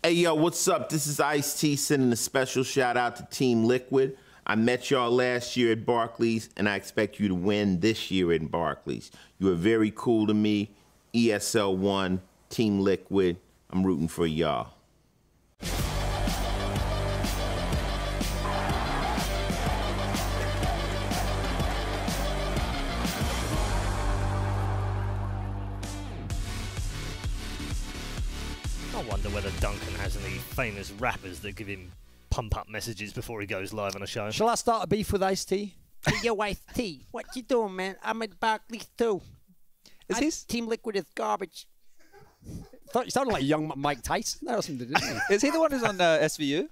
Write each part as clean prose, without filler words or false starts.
Hey, yo, what's up? This is Ice-T sending a special shout out to Team Liquid. I met y'all last year at Barclays, and I expect you to win this year in Barclays. You were very cool to me. ESL One, Team Liquid. I'm rooting for y'all. I wonder whether Duncan has any famous rappers that give him pump-up messages before he goes live on a show. Shall I start a beef with Ice-T? Hey, yo, Ice-T, what you doing, man? I'm at Barclays too. Is his Team Liquid is garbage. thought you sounded like young Mike Tyson or something, didn't he? Is he the one who's on SVU?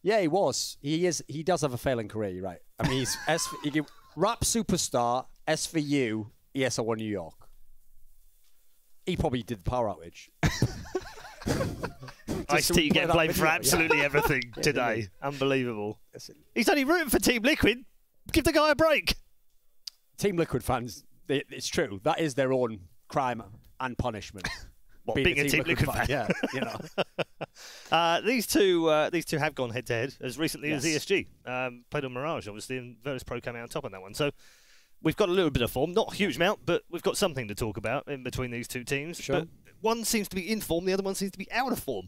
Yeah, he was. He is. He does have a failing career, you're right. I mean, he's rap superstar, SVU, ESL One New York. He probably did the power outage. Ice-T getting blamed for absolutely everything today. Unbelievable. He's only rooting for Team Liquid. Give the guy a break. Team Liquid fans, it's true. That is their own crime and punishment. What, being a Team Liquid fan? Yeah, you know. These two have gone head-to-head as recently as ESG. Played on Mirage, obviously, and Virtus.pro came out on top on that one. So we've got a little bit of form. Not a huge amount, but we've got something to talk about in between these two teams. Sure. But one seems to be in form, the other one seems to be out of form.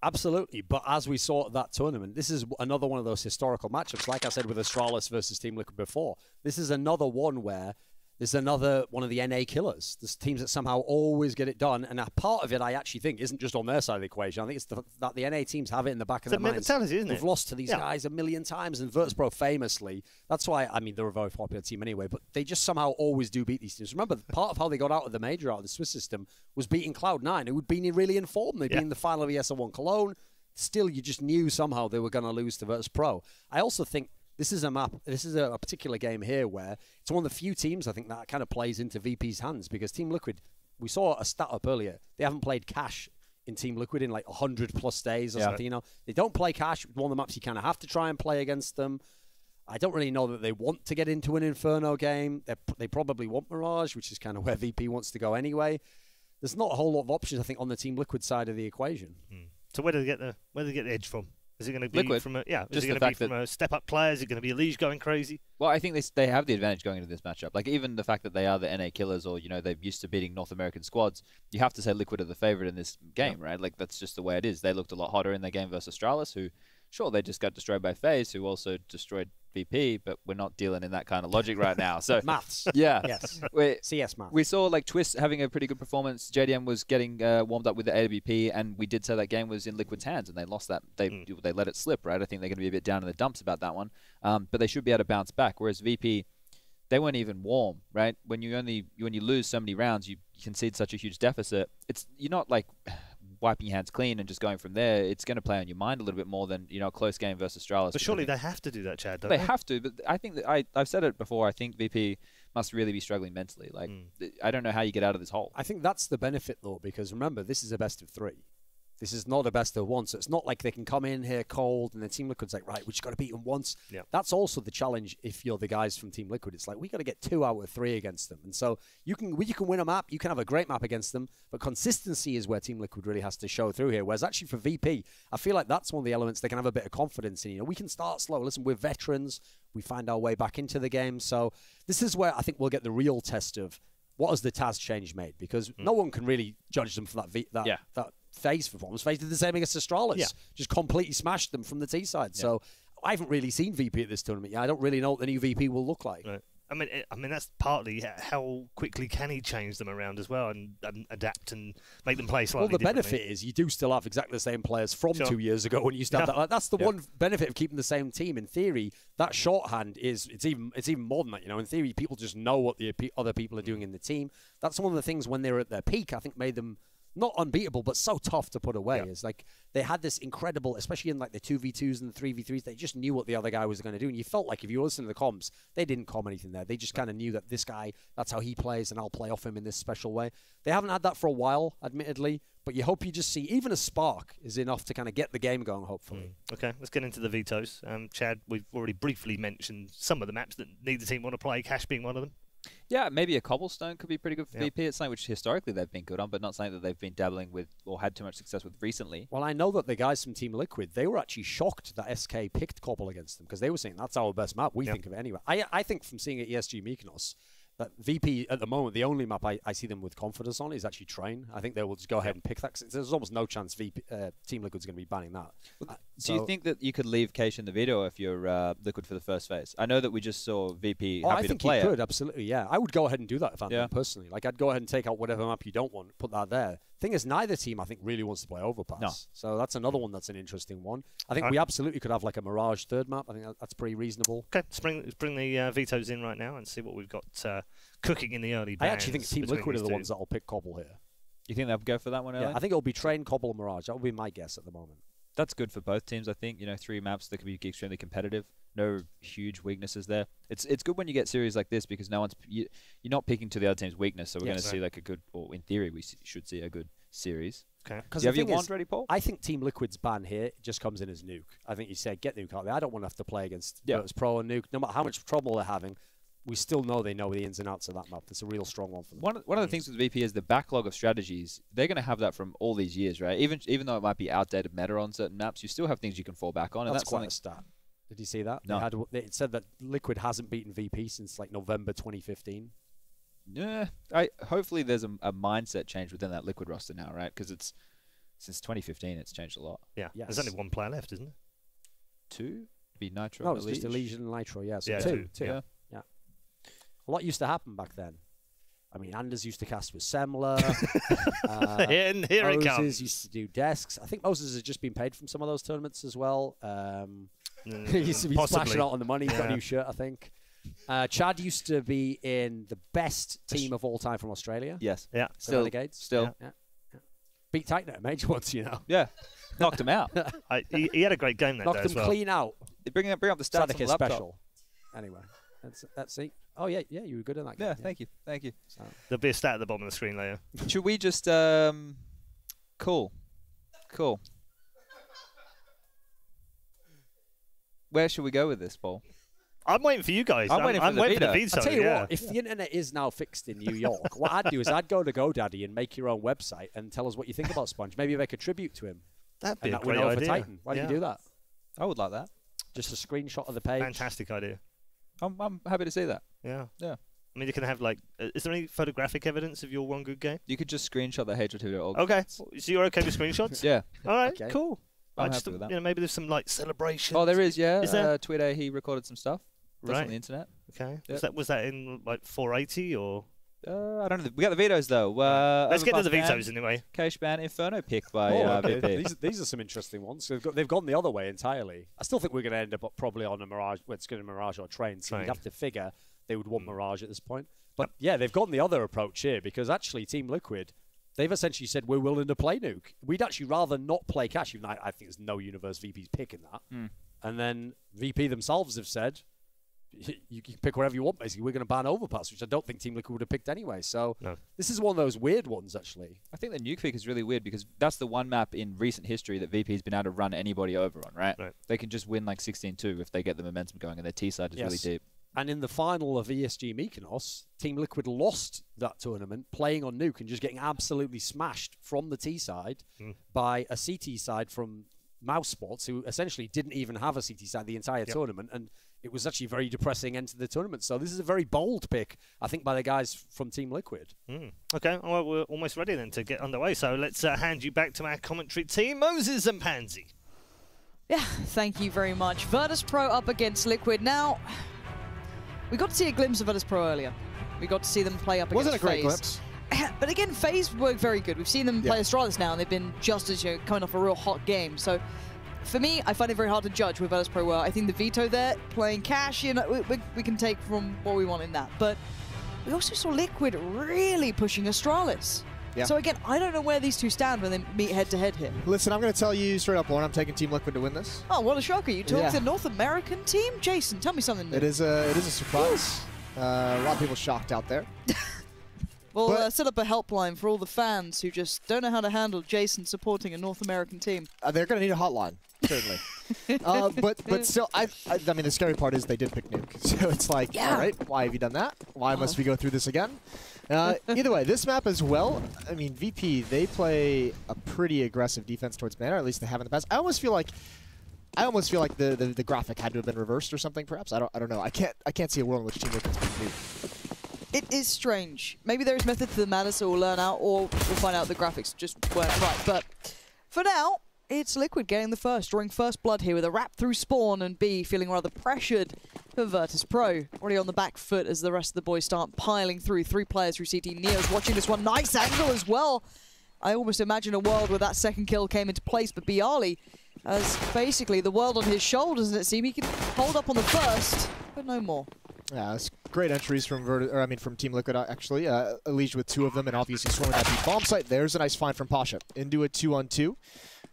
Absolutely, but as we saw at that tournament, this is another one of those historical matchups. Like I said with Astralis versus Team Liquid before, this is another one where there's another one of the NA killers. There's teams that somehow always get it done, and a part of it I actually think isn't just on their side of the equation. I think it's that the NA teams have it in the back of their minds. Mentality, isn't it? We've lost to these guys a million times, and Virtus.pro famously, that's why, I mean, they're a very popular team anyway, but they just somehow always do beat these teams. Remember, part of how they got out of the major, out of the Swiss system, was beating Cloud9, who had been really informed. They'd been in the final of ESL One Cologne. Still, you just knew somehow they were going to lose to Virtus.pro. I also think this is a map, this is a particular game here where it's one of the few teams I think that kind of plays into VP's hands, because Team Liquid, we saw a stat up earlier, they haven't played Cash in Team Liquid in like 100+ days or something, you know. They don't play Cash, one of the maps you kind of have to try and play against them. I don't really know that they want to get into an Inferno game. They probably want Mirage, which is kind of where VP wants to go anyway. There's not a whole lot of options, I think, on the Team Liquid side of the equation. So where do they get the edge from? Is it going to be Liquid. from a Just Is it going to be from a step-up player? Is it going to be a Liege going crazy? Well, I think they have the advantage going into this matchup. Like, even the fact that they are the NA killers, or, you know, they're used to beating North American squads, you have to say Liquid are the favorite in this game, right? Like, that's just the way it is. They looked a lot hotter in their game versus Astralis, who, sure, they just got destroyed by FaZe, who also destroyed VP, but we're not dealing in that kind of logic right now. So Maths. Yeah. Yes. CS maths. We saw like Twist having a pretty good performance. JDM was getting warmed up with the AWP, and we did say that game was in Liquid's hands, and they lost that. They let it slip, right? I think they're going to be a bit down in the dumps about that one, but they should be able to bounce back. Whereas VP, they weren't even warm, right? When you lose so many rounds, you concede such a huge deficit. You're not like wiping your hands clean and just going from there. It's going to play on your mind a little bit more than, you know, a close game versus Astralis. But surely they have to do that, Chad, don't they have to, but I think that I've said it before, I think VP must really be struggling mentally. Like, I don't know how you get out of this hole. I think that's the benefit, though, because remember, this is a best of 3. This is not a best of 1, so it's not like they can come in here cold and then Team Liquid's like, right, we just got to beat them once. Yeah. That's also the challenge if you're the guys from Team Liquid. It's like, we got to get 2 out of 3 against them. And so you can win a map, you can have a great map against them, but consistency is where Team Liquid really has to show through here. Whereas actually for VP, I feel like that's one of the elements they can have a bit of confidence in. You know, we can start slow. Listen, we're veterans. We find our way back into the game. So this is where I think we'll get the real test of what has the TAS change made, because no one can really judge them for that FaZe performance. FaZe did the same against Astralis. Just completely smashed them from the T side. So I haven't really seen VP at this tournament yet. I don't really know what the new VP will look like. Right. I mean that's partly how quickly can he change them around as well and adapt and make them play slightly differently. Well, the benefit is you do still have exactly the same players from 2 years ago when you used to have that. Like, that's the one benefit of keeping the same team. In theory, that shorthand is it's even more than that. You know, in theory, people just know what the other people are doing in the team. That's one of the things when they were at their peak, I think made them not unbeatable, but so tough to put away. It's like they had this incredible, especially in like the 2v2s and the 3v3s, they just knew what the other guy was going to do. And you felt like if you listen to the comms, they didn't com anything there. They just kind of knew that this guy, that's how he plays, and I'll play off him in this special way. They haven't had that for a while, admittedly, but you hope you just see even a spark is enough to kind of get the game going, hopefully. Okay, let's get into the vetoes. Chad, we've already briefly mentioned some of the maps that neither team want to play, Cash being one of them. Yeah, maybe a cobblestone could be pretty good for VP. It's something which historically they've been good on, but not something that they've been dabbling with or had too much success with recently. Well, I know that the guys from Team Liquid, they were actually shocked that SK picked Cobble against them because they were saying that's our best map. We think of it anyway. I think from seeing at ESG Mykonos, that VP at the moment, the only map I see them with confidence on is actually Train. I think they will just go ahead and pick that. There's almost no chance Team Liquid's going to be banning that. Do you think that you could leave Keish in the veto if you're Liquid for the first phase? I know that we just saw VP happy to play it. I think you could, absolutely, yeah. I would go ahead and do that if I'm them personally. Like, I'd go ahead and take out whatever map you don't want, put that there. Thing is, neither team, I think, really wants to play Overpass. No. So that's another one that's an interesting one. I think we absolutely could have, like, a Mirage third map. I think that's pretty reasonable. Okay, let's bring the vetoes in right now and see what we've got cooking in the early bands. I actually think Team Liquid are the ones that will pick Cobble here. You think they'll go for that one early? Yeah, I think it'll be Train, Cobble, and Mirage. That would be my guess at the moment. That's good for both teams, I think. You know, 3 maps that could be extremely competitive. No huge weaknesses there. It's good when you get series like this because no one's you're not picking to the other team's weakness. So we're going to see like a good, or in theory, we should see a good series. Okay. Because you have your wand ready, Paul? I think Team Liquid's ban here just comes in as Nuke. I think you say get Nuke out there. I don't want to have to play against Virtus.pro and Nuke. No matter how much trouble they're having, we still know they know the ins and outs of that map. It's a real strong one for them. One of the things with VP is the backlog of strategies. They're going to have that from all these years, right? Even though it might be outdated meta on certain maps, you still have things you can fall back on. That's quite a stat. Did you see that? No. It said that Liquid hasn't beaten VP since like November 2015. Yeah. Hopefully there's a mindset change within that Liquid roster now, right? Because it's since 2015, it's changed a lot. Yeah. Yes. There's only one player left, isn't there? 2? Be Nitro. No, it's just Elysian and Nitro. Yeah, so yeah, two. Yeah. A lot used to happen back then. I mean, Anders used to cast with Semler. And here it comes. Moses used to do desks. I think Moses has just been paid from some of those tournaments as well. He used to be splashing out on the money. Got a new shirt, I think. Chad used to be in the best team of all time from Australia. Yes. Yeah. Still. Renegades. Still. Yeah. Beat Titan at a major once, you know. Yeah. Knocked him out. He had a great game that day Knocked as him well. clean out. Bring up the stats on the laptop. Special. Anyway, that's it. Oh, yeah, you were good in that game. Yeah, thank you. So. There'll be a stat at the bottom of the screen later. Should we just... Cool. Where should we go with this, Paul? I'm waiting for you guys. I'm waiting for the veto. I'll tell you what, if the internet is now fixed in New York, what I'd do is I'd go to GoDaddy and make your own website and tell us what you think about Sponge. Maybe make a tribute to him. That'd be a great great idea. For Titan. Why don't you do that? I would like that. Just a screenshot of the page. Fantastic idea. I'm happy to see that. Yeah. Yeah. I mean, you can have, like, is there any photographic evidence of your one good game? You could just screenshot the HRT.org. Okay. So you're okay with screenshots? Yeah. All right, Okay. cool. I'm happy with that. You know, maybe there's some, like, celebration. Oh, there is, yeah. Is there? Twitter, he recorded some stuff. That's Right. on the internet. Okay. Yep. Was that in, like, 480 or? I don't know. We got the vetoes, though. Let's get to the Overpass vetoes ban, anyway. Keish ban, Inferno pick by okay. VP. These are some interesting ones. They've gone the other way entirely. I still think we're going to end up probably on a Mirage. Well, it's going to be Mirage or Train. So you'd have to figure they would want Mirage at this point. But yeah, they've gone the other approach here because actually Team Liquid, they've essentially said we're willing to play Nuke. We'd actually rather not play Cash. Even I think there's no universe VP's picking that. And then VP themselves have said, you can pick whatever you want, basically. We're going to ban Overpass, which I don't think Team Liquid would have picked anyway. So this is one of those weird ones, actually. I think the Nuke pick is really weird because that's the one map in recent history that VP's been able to run anybody over on, right? They can just win like 16-2 if they get the momentum going and their T side is really deep. And in the final of ESG Mykonos, Team Liquid lost that tournament playing on Nuke and just getting absolutely smashed from the T side by a CT side from Mouse Sports, who essentially didn't even have a CT side the entire tournament. And it was actually a very depressing end to the tournament. So this is a very bold pick, I think, by the guys from Team Liquid. Okay, well, we're almost ready then to get underway. So let's hand you back to our commentary team, Moses and Pansy. Yeah, thank you very much. Virtus.pro up against Liquid. Now, we got to see a glimpse of Virtus.pro earlier. We got to see them play up against Wasn't a great FaZe. glimpse. But again, FaZe worked very good. We've seen them play Astralis now, and they've been just as coming off a real hot game. So, for me, I find it very hard to judge with Virtus.pro well. I think the veto there, playing Cash, we can take from what we want in that. But we also saw Liquid really pushing Astralis. Yeah. So again, I don't know where these two stand when they meet head-to-head here. Listen, I'm going to tell you straight up, Lauren, I'm taking Team Liquid to win this. Oh, what a shocker. You took the North American team? Jason, tell me something new. It is a surprise. A lot of people shocked out there. We'll set up a helpline for all the fans who just don't know how to handle Jason supporting a North American team. They're going to need a hotline, certainly. But still, I mean, the scary part is they did pick nuke. So it's like, all right, why have you done that? Why must we go through this again? Either way, this map as well, I mean, VP, they play a pretty aggressive defense towards mana, or at least they have in the past. I almost feel like the graphic had to have been reversed or something, perhaps. I don't know. I can't see a world in which Team Liquid's been nuked. It is strange. Maybe there is method to the madness, so we'll learn out, or we'll find out the graphics just weren't right. But for now, it's Liquid getting the first, drawing first blood here with a wrap through spawn, and B feeling rather pressured for Virtus.pro. Already on the back foot as the rest of the boys start piling through. 3 players through CT. Neo's watching this one. Nice angle as well. I almost imagine a world where that second kill came into place, but Bialy has basically the world on his shoulders, and it seems he can hold up on the first, but no more. Yeah, it's great entries from from Team Liquid, actually. Elimination with 2 of them, and obviously swarming that deep bomb site. There's a nice find from Pasha. Into a 2-on-2.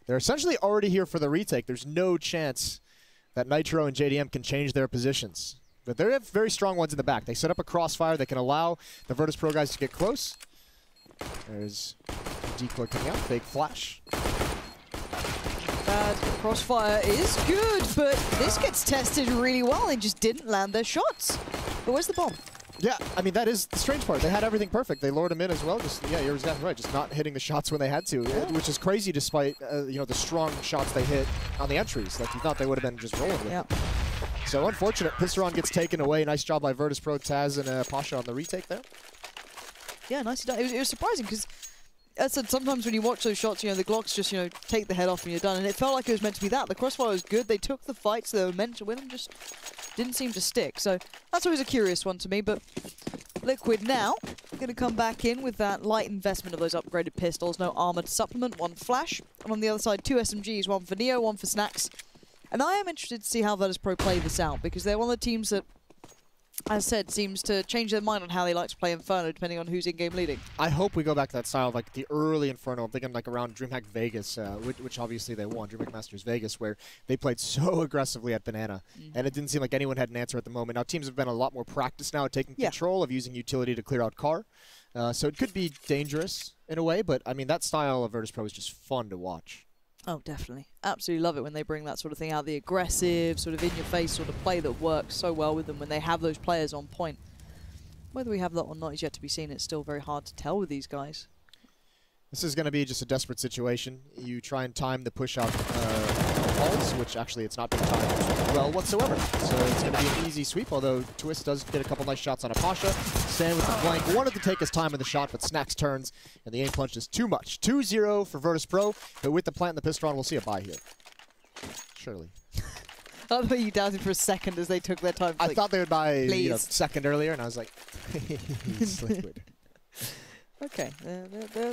They're essentially already here for the retake. There's no chance that Nitro and JDM can change their positions. But they have very strong ones in the back. They set up a crossfire that can allow the Virtus.pro guys to get close. There's decoy coming out, fake flash. Bad crossfire is good, but this gets tested really well. They just didn't land their shots. But where's the bomb? Yeah, I mean, that is the strange part. They had everything perfect. They lured him in as well. Just, yeah, you're exactly right. Just not hitting the shots when they had to, which is crazy despite, the strong shots they hit on the entries. Like, you thought they would have been just rolling with it. So unfortunate. Pisteron gets taken away. Nice job by Virtus.pro, Taz, and Pasha on the retake there. Yeah, nicely done. It was surprising because, as I said, sometimes when you watch those shots, the Glocks just, take the head off and you're done. And it felt like it was meant to be that. The crossfire was good. They took the fights they were meant to win and just didn't seem to stick. So that's always a curious one to me. But Liquid now going to come back in with that light investment of those upgraded pistols. No armored supplement, 1 flash. And on the other side, 2 SMGs, 1 for Neo, 1 for Snacks. And I am interested to see how Virtus.pro play this out, because they're one of the teams that, as said, seems to change their mind on how they like to play Inferno, depending on who's in-game leading. I hope we go back to that style of like the early Inferno. I'm thinking like around DreamHack Vegas, which obviously they won, DreamHack Masters Vegas, where they played so aggressively at Banana, and it didn't seem like anyone had an answer at the moment. Now teams have been a lot more practiced now at taking control of using utility to clear out car. So it could be dangerous in a way, but I mean, that style of Virtus.pro is just fun to watch. Oh, definitely. Absolutely love it when they bring that sort of thing out. The aggressive, sort of in-your-face sort of play that works so well with them when they have those players on point. Whether we have that or not is yet to be seen. It's still very hard to tell with these guys. This is going to be just a desperate situation. You try and time the push-out balls, which actually it's not being timed well whatsoever. So it's going to be an easy sweep, although Twist does get a couple nice shots on a Pasha. Stan with the flank wanted to take his time in the shot, but Snacks turns, and the aim punch is too much. 2-0 for Virtus.pro, but with the plant and the Pistron, we'll see a buy here. Surely. I love how you doubted for a second as they took their time. I like, thought they would buy second earlier, and I was like, it's Liquid. Okay,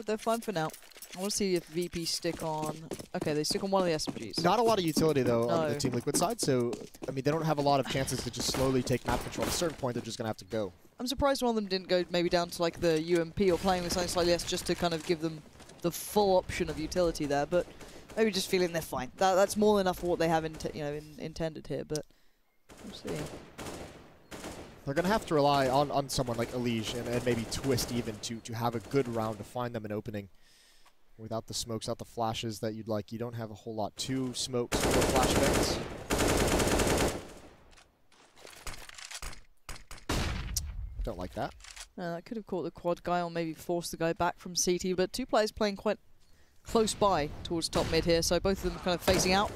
they're fine for now. I want to see if VP stick on... Okay, they stick on one of the SMGs. Not a lot of utility, though, on the Team Liquid side, so, I mean, they don't have a lot of chances to just slowly take map control. At a certain point, they're just going to have to go. I'm surprised one of them didn't go maybe down to, like, the UMP or playing with something slightly less just to kind of give them the full option of utility there, but maybe just feeling they're fine. That's more than enough for what they have intended here, but we'll see. They're going to have to rely on someone like Elimination and maybe Twist even to have a good round to find them an opening. Without the smokes, without the flashes that you'd like, you don't have a whole lot. 2 smokes, 4 flashbangs. Don't like that. That could have caught the quad guy or maybe forced the guy back from CT, but 2 players playing quite close by towards top mid here, so both of them kind of facing out.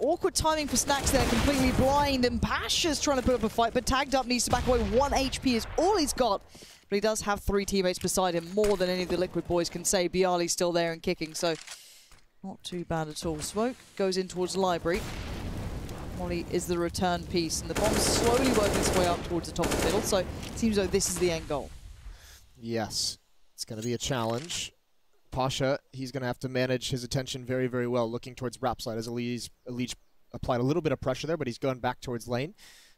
Awkward timing for Snacks there, completely blind, and Pasha's trying to put up a fight, but tagged up, needs to back away. 1 HP is all he's got, but he does have 3 teammates beside him, more than any of the Liquid boys can say. Bialy's still there and kicking, so not too bad at all. Smoke goes in towards Library. Molly is the return piece, and the bomb's slowly working its way up towards the top of the middle, so it seems like this is the end goal. Yes, it's going to be a challenge. Pasha, he's going to have to manage his attention very, very well, looking towards wrap side as Elimination applied a little bit of pressure there, but he's going back towards lane.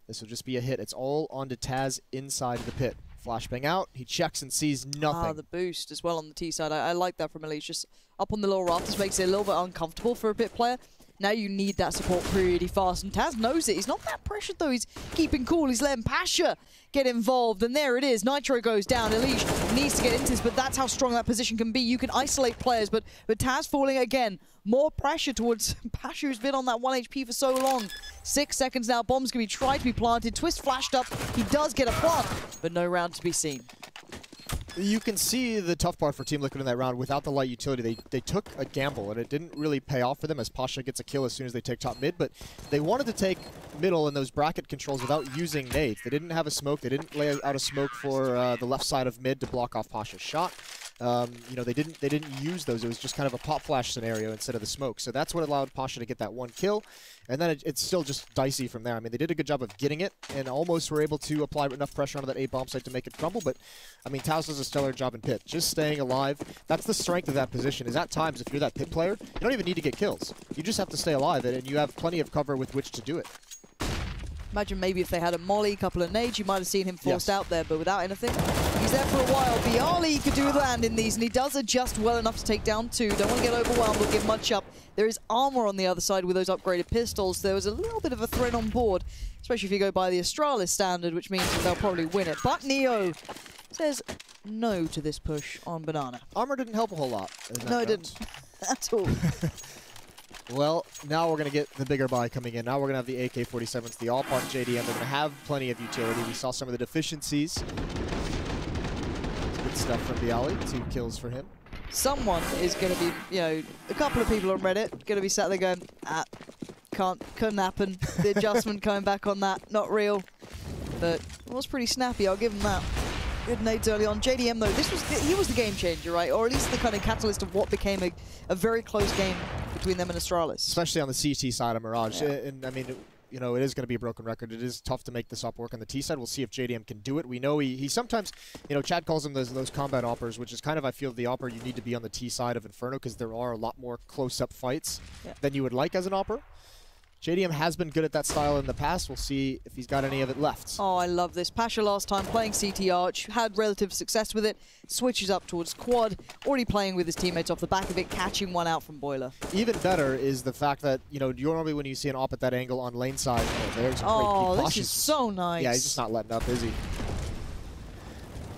This will just be a hit. It's all onto Taz inside of the pit. Flashbang out. He checks and sees nothing. The boost as well on the T side. I like that from Elimination. Just up on the lower rafters makes it a little bit uncomfortable for a pit player. Now you need that support pretty fast, and Taz knows it. He's not that pressured, though. He's keeping cool. He's letting Pasha get involved, and there it is. Nitro goes down. Elish needs to get into this, but that's how strong that position can be. You can isolate players, but Taz falling again. More pressure towards Pasha, who's been on that 1 HP for so long. 6 seconds now. Bomb's going to be tried to be planted. Twist flashed up. He does get a plant, but no round to be seen. You can see the tough part for Team Liquid in that round. Without the light utility, they took a gamble, and it didn't really pay off for them as Pasha gets a kill as soon as they take top mid, but they wanted to take middle in those bracket controls without using nades. They didn't have a smoke. They didn't lay out a smoke for the left side of mid to block off Pasha's shot. You know, they didn't use those. It was just kind of a pop flash scenario instead of the smoke. So that's what allowed Pasha to get that 1 kill. And then it's still just dicey from there. I mean, they did a good job of getting it and almost were able to apply enough pressure onto that A bomb site to make it crumble. But, I mean, Taz does a stellar job in pit. Just staying alive. That's the strength of that position, is at times, if you're that pit player, you don't even need to get kills. You just have to stay alive, and you have plenty of cover with which to do it. Imagine maybe if they had a molly, a couple of nades, you might have seen him forced out there, but without anything, he's there for a while. Bialy could do with land in these, and he does adjust well enough to take down 2. Don't want to get overwhelmed or give much up. There is armor on the other side with those upgraded pistols. There was a little bit of a threat on board, especially if you go by the Astralis standard, which means that they'll probably win it. But Neo says no to this push on Banana. Armor didn't help a whole lot. No, it didn't. At all. Well, now we're going to get the bigger buy coming in. Now we're going to have the AK-47s, the AWP on JDM. They're going to have plenty of utility. We saw some of the deficiencies. Good stuff from Bialy. 2 kills for him. Someone is going to be, you know, a couple of people on Reddit going to be sat there going, couldn't happen. The adjustment coming back on that, not real. But it was pretty snappy, I'll give him that. Good nades early on. JDM, though, he was the game changer, right? Or at least the kind of catalyst of what became a very close game between them and Astralis. Especially on the CT side of Mirage. Yeah. And I mean, you know, it is going to be a broken record. It is tough to make this op work on the T side. We'll see if JDM can do it. We know he sometimes, you know, Chad calls them those combat oppers, which is kind of, I feel, the opper you need to be on the T side of Inferno because there are a lot more close-up fights than you would like as an opper. JDM has been good at that style in the past. We'll see if he's got any of it left. Oh, I love this. Pasha last time playing CT Arch, had relative success with it, switches up towards Quad, already playing with his teammates off the back of it, catching one out from Boiler. Even better is the fact that, you know, normally when you see an op at that angle on lane side, there's a great this is so nice. Yeah, he's just not letting up, is he?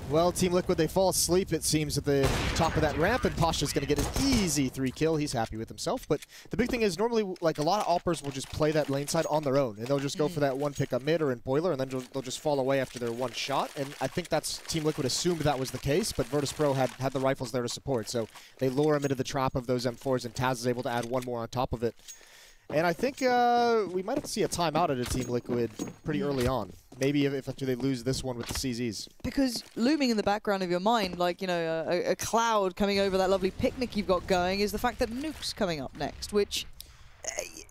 Well, Team Liquid, they fall asleep, it seems, at the top of that ramp, and Pasha's going to get an easy 3 kill. He's happy with himself. But the big thing is, normally, like, a lot of oppers will just play that lane side on their own, and they'll just go for that 1 pick up mid or in Boiler, and then they'll just fall away after their 1 shot. And I think that's Team Liquid assumed that was the case, but Virtus.pro had the rifles there to support. So they lure him into the trap of those M4s, and Taz is able to add 1 more on top of it. And I think we might have to see a timeout at a Team Liquid pretty early on. Maybe if after they lose this one with the CZs. Because looming in the background of your mind, like, you know, a cloud coming over that lovely picnic you've got going, is the fact that Nuke's coming up next, which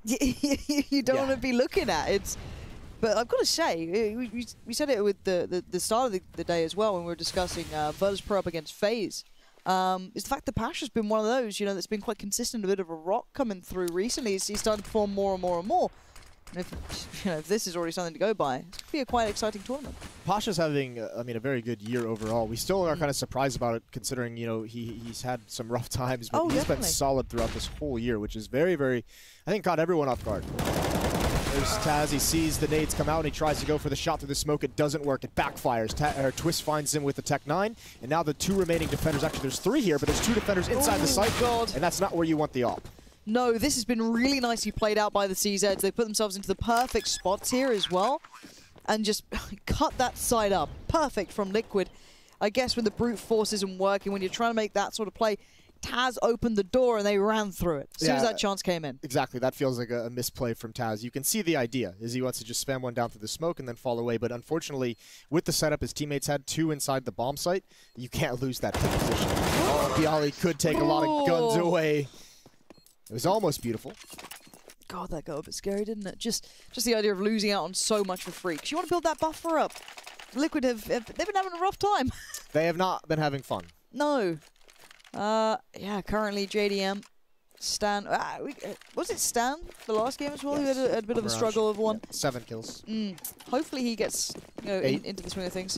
you don't want to be looking at. But I've got to say, we said it with the start of the day as well when we were discussing Virtus.pro up against FaZe. Is the fact that Pasha's been one of those, you know, that's been quite consistent, a bit of a rock coming through recently. He's starting to perform more and more and more. And if this is already something to go by, it's going to be a quite exciting tournament. Pasha's having, I mean, a very good year overall. We still are kind of surprised about it, considering, you know, he's had some rough times, but he's been solid throughout this whole year, which is very, very, I think, caught everyone off guard. There's Taz. He sees the nades come out, and he tries to go for the shot through the smoke. It doesn't work. It backfires. Twist finds him with the Tech 9, and now the 2 remaining defenders, actually there's 3 here, but there's 2 defenders inside the site, and that's not where you want the op. No, this has been really nicely played out by the CZs. They put themselves into the perfect spots here as well, and just cut that side up. Perfect from Liquid. I guess when the brute force isn't working, when you're trying to make that sort of play, Taz opened the door and they ran through it as soon as that chance came in. Exactly. That feels like a misplay from Taz. You can see the idea, is he wants to just spam one down through the smoke and then fall away. But unfortunately, with the setup his teammates had 2 inside the bomb site, you can't lose that pit position. Bialy could take a lot of guns away. It was almost beautiful. God, that got a bit scary, didn't it? Just the idea of losing out on so much for free. Because you want to build that buffer up. Liquid they've been having a rough time. They have not been having fun. No. Yeah, currently JDM, Stan. Was it Stan the last game as well? Yes. Who had a bit of a struggle of one. Yeah, 7 kills. Hopefully he gets into the swing of things.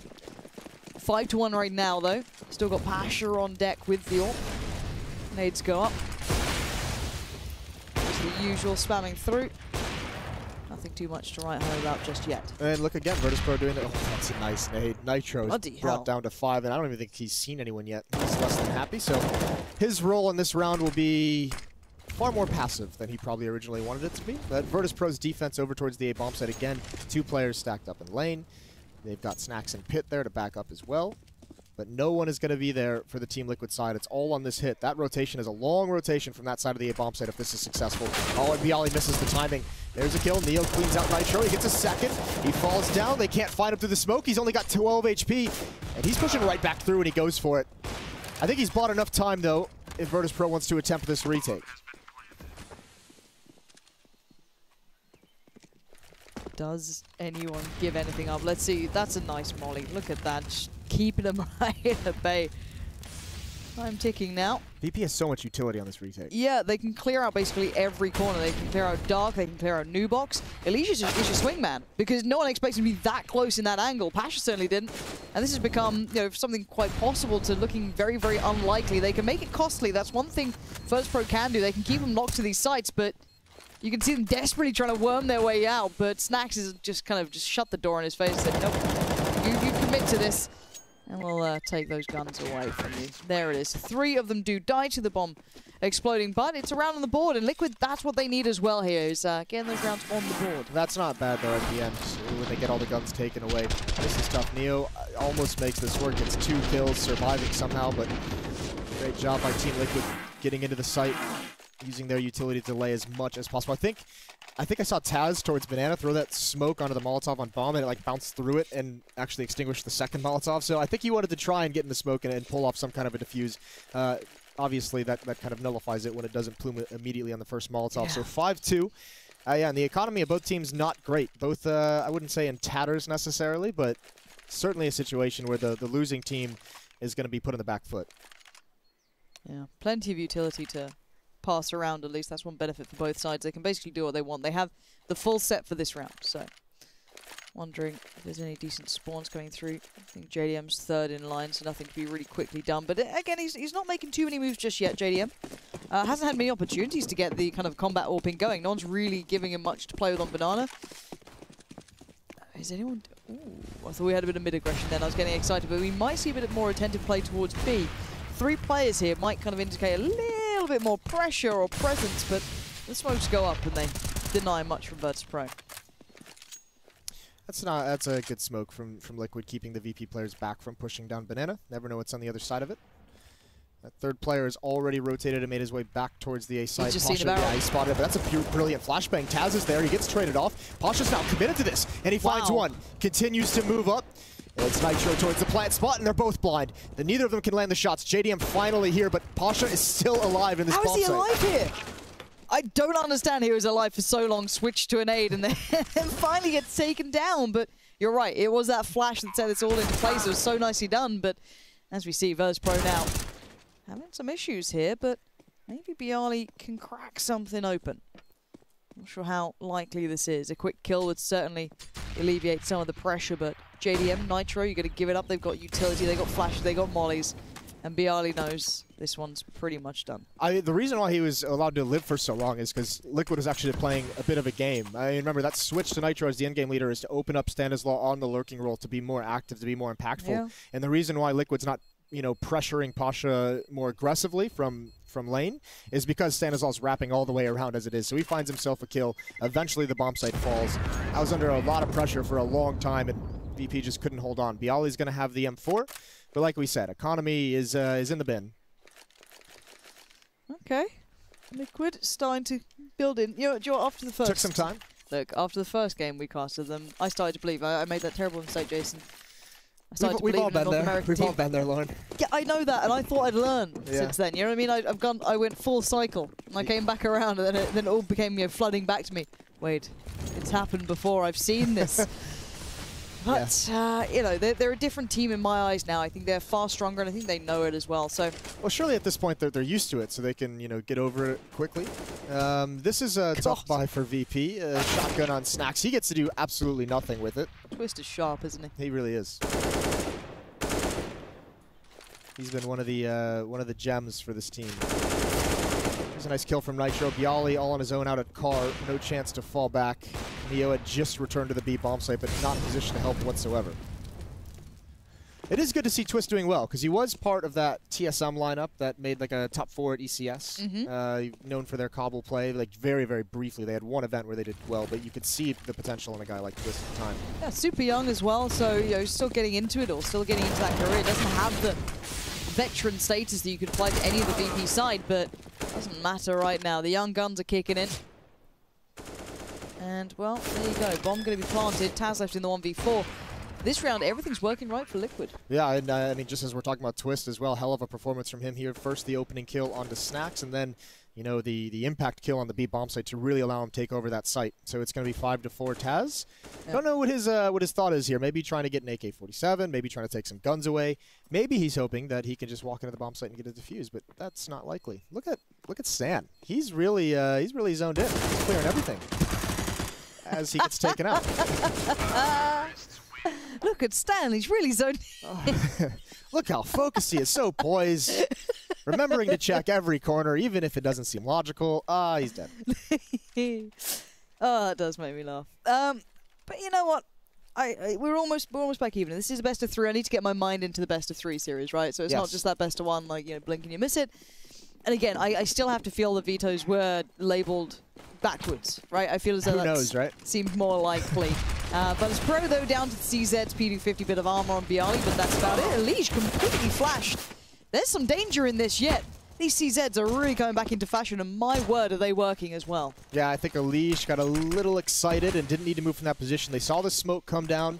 5-1 right now though. Still got Pasha on deck with the AWP. Nades go up. as the usual, spamming through. Nothing too much to write home about just yet. And look again, Virtus.pro doing that. Oh, that's a nice nade. Nitro is brought hell. down to 5, and I don't even think he's seen anyone yet. He's less than happy, so his role in this round will be far more passive than he probably originally wanted it to be. But Virtus.pro's defense over towards the A bomb site again. 2 players stacked up in lane. They've got Snacks and Pit there to back up as well. But no one is going to be there for the Team Liquid side. It's all on this hit. That rotation is a long rotation from that side of the A-bomb site if this is successful. Oh, and Bialy misses the timing. There's a kill. Neo cleans out Nitro. He gets a second. He falls down. They can't find him through the smoke. He's only got 12 HP. And he's pushing right back through, and he goes for it. I think he's bought enough time, though, if Virtus.pro wants to attempt this retake. Does anyone give anything up? Let's see. That's a nice molly. Look at that. Just keeping them right at bay. Time ticking now. VP has so much utility on this retake. Yeah, they can clear out basically every corner. They can clear out Dark, they can clear out New Box. Elysia's just is your swingman because no one expects him to be that close in that angle. Pasha certainly didn't. And this has become, you know, something quite possible to looking very, very unlikely. They can make it costly. That's one thing Virtus.pro can do. They can keep them locked to these sites, but you can see them desperately trying to worm their way out. But Snacks is just kind of just shut the door in his face and said, nope, you commit to this. And we'll take those guns away from you. There it is. 3 of them do die to the bomb exploding, but it's around on the board. And Liquid, that's what they need as well here, is getting those rounds on the board. That's not bad, though, at the end, when they get all the guns taken away. This is tough. Neo almost makes this work. It's 2 kills, surviving somehow, but great job by Team Liquid getting into the site, using their utility to delay as much as possible. I think I saw Taz towards Banana throw that smoke onto the Molotov on bomb, and it like bounced through it and actually extinguished the second Molotov. So I think he wanted to try and get in the smoke and pull off some kind of a defuse. Obviously, that kind of nullifies it when it doesn't plume immediately on the first Molotov. Yeah. So 5-2. Yeah, and the economy of both teams not great. Both, I wouldn't say in tatters necessarily, but certainly a situation where the losing team is going to be put on the back foot. Yeah, plenty of utility to pass around. At least that's one benefit for both sides. They can basically do what they want. They have the full set for this round, so wondering if there's any decent spawns coming through. I think JDM's 3rd in line, so nothing to be really quickly done. But again, he's not making too many moves just yet, JDM. Hasn't had many opportunities to get the kind of combat AWPing going. No one's really giving him much to play with on Banana. Is anyone... Ooh, I thought we had a bit of mid-aggression then. I was getting excited, but we might see a bit more attentive play towards B. 3 players here might kind of indicate a little bit more pressure or presence, but the smokes go up and they deny much from Virtus.pro. That's a good smoke from Liquid, keeping the VP players back from pushing down Banana. Never know what's on the other side of it. That 3rd player is already rotated and made his way back towards the A side. He's just seen the barrel. Yeah, he spotted it, but that's a brilliant flashbang. Taz is there, he gets traded off. Pasha's now committed to this, and he finds one. Continues to move up. It's Nitro towards the plant spot, and they're both blind. Neither of them can land the shots. JDM finally here, but Pasha is still alive in this bomb site. How is he alive here? I don't understand. He was alive for so long, switched to an aid, and then finally gets taken down. But you're right, it was that flash that set this all into place. It was so nicely done, but as we see, Virtus.pro now having some issues here, but maybe Bialy can crack something open. Not sure how likely this is. A quick kill would certainly alleviate some of the pressure, but JDM, Nitro, you got to give it up. They've got utility, they got flashes, they got mollies, and Bialy knows this one's pretty much done. The reason why he was allowed to live for so long is because Liquid was actually playing a bit of a game. I mean, remember, that switch to Nitro as the endgame leader is to open up Stanislaw on the lurking role to be more active, to be more impactful. Yeah. And the reason why Liquid's not, you know, pressuring Pasha more aggressively from lane is because Stanislaw's wrapping all the way around as it is. So he finds himself a kill. Eventually the bomb site falls. I was under a lot of pressure for a long time, and VP just couldn't hold on. Bialy's going to have the M4, but like we said, economy is in the bin. Okay. Liquid starting to build in. You know, after the first... Took some time. Look, after the first game we casted them, I started to believe. I made that terrible mistake, Jason. We've all been there. We've all been there, Lauren. Yeah, I know that, and I thought I'd learn since then. You know what I mean? I went full cycle. And I came back around, and then it all became, you know, flooding back to me. Wait, it's happened before. I've seen this. But, you know, they're a different team in my eyes now. I think they're far stronger, and I think they know it as well. So, well, surely at this point they're used to it, so they can, you know, get over it quickly. This is a tough buy for VP. Shotgun on Snacks. He gets to do absolutely nothing with it. Twist is sharp, isn't he? He really is. He's been one of the gems for this team. There's a nice kill from Nitro. Bialy all on his own out at car. No chance to fall back. Neo had just returned to the B bomb site, but not in position to help whatsoever. It is good to see Twist doing well, because he was part of that TSM lineup that made like a top 4 at ECS. Known for their cobble play, like very, very briefly. They had one event where they did well, but you could see the potential in a guy like Twist at the time. Yeah, super young as well, so still getting into it or still getting into that career. Doesn't have the veteran status that you could apply to any of the VP side, but doesn't matter right now. The young guns are kicking in. And, well, there you go. Bomb going to be planted. Taz left in the 1v4. This round, everything's working right for Liquid. Yeah, and I mean, just as we're talking about Twist as well, hell of a performance from him here. First, the opening kill onto Snacks, and then, you know, the impact kill on the B bomb site to really allow him to take over that site. So it's going to be 5-4 Taz. Yep. Don't know what his thought is here. Maybe trying to get an AK-47, maybe trying to take some guns away. Maybe he's hoping that he can just walk into the bomb site and get a defuse, but that's not likely. Look at Stan. He's really zoned in. He's clearing everything as he gets taken out. Look at Stan, he's really zoned in. Look how focused he is, so poised. Remembering to check every corner, even if it doesn't seem logical. He's dead. Oh, that does make me laugh. But you know what? We're almost back even. This is a best of 3. I need to get my mind into the best of 3 series, right? So it's not just that best of 1, like, you know, blink and you miss it. And again, I still have to feel the vetoes were labeled backwards, right? I feel as though that seemed more likely. Virtus.pro, though, down to the CZs, P250, bit of armor on Bialy, but that's about it. Elish completely flashed. There's some danger in this yet. These CZs are really going back into fashion, and my word, are they working as well. Yeah, I think Elish got a little excited and didn't need to move from that position. They saw the smoke come down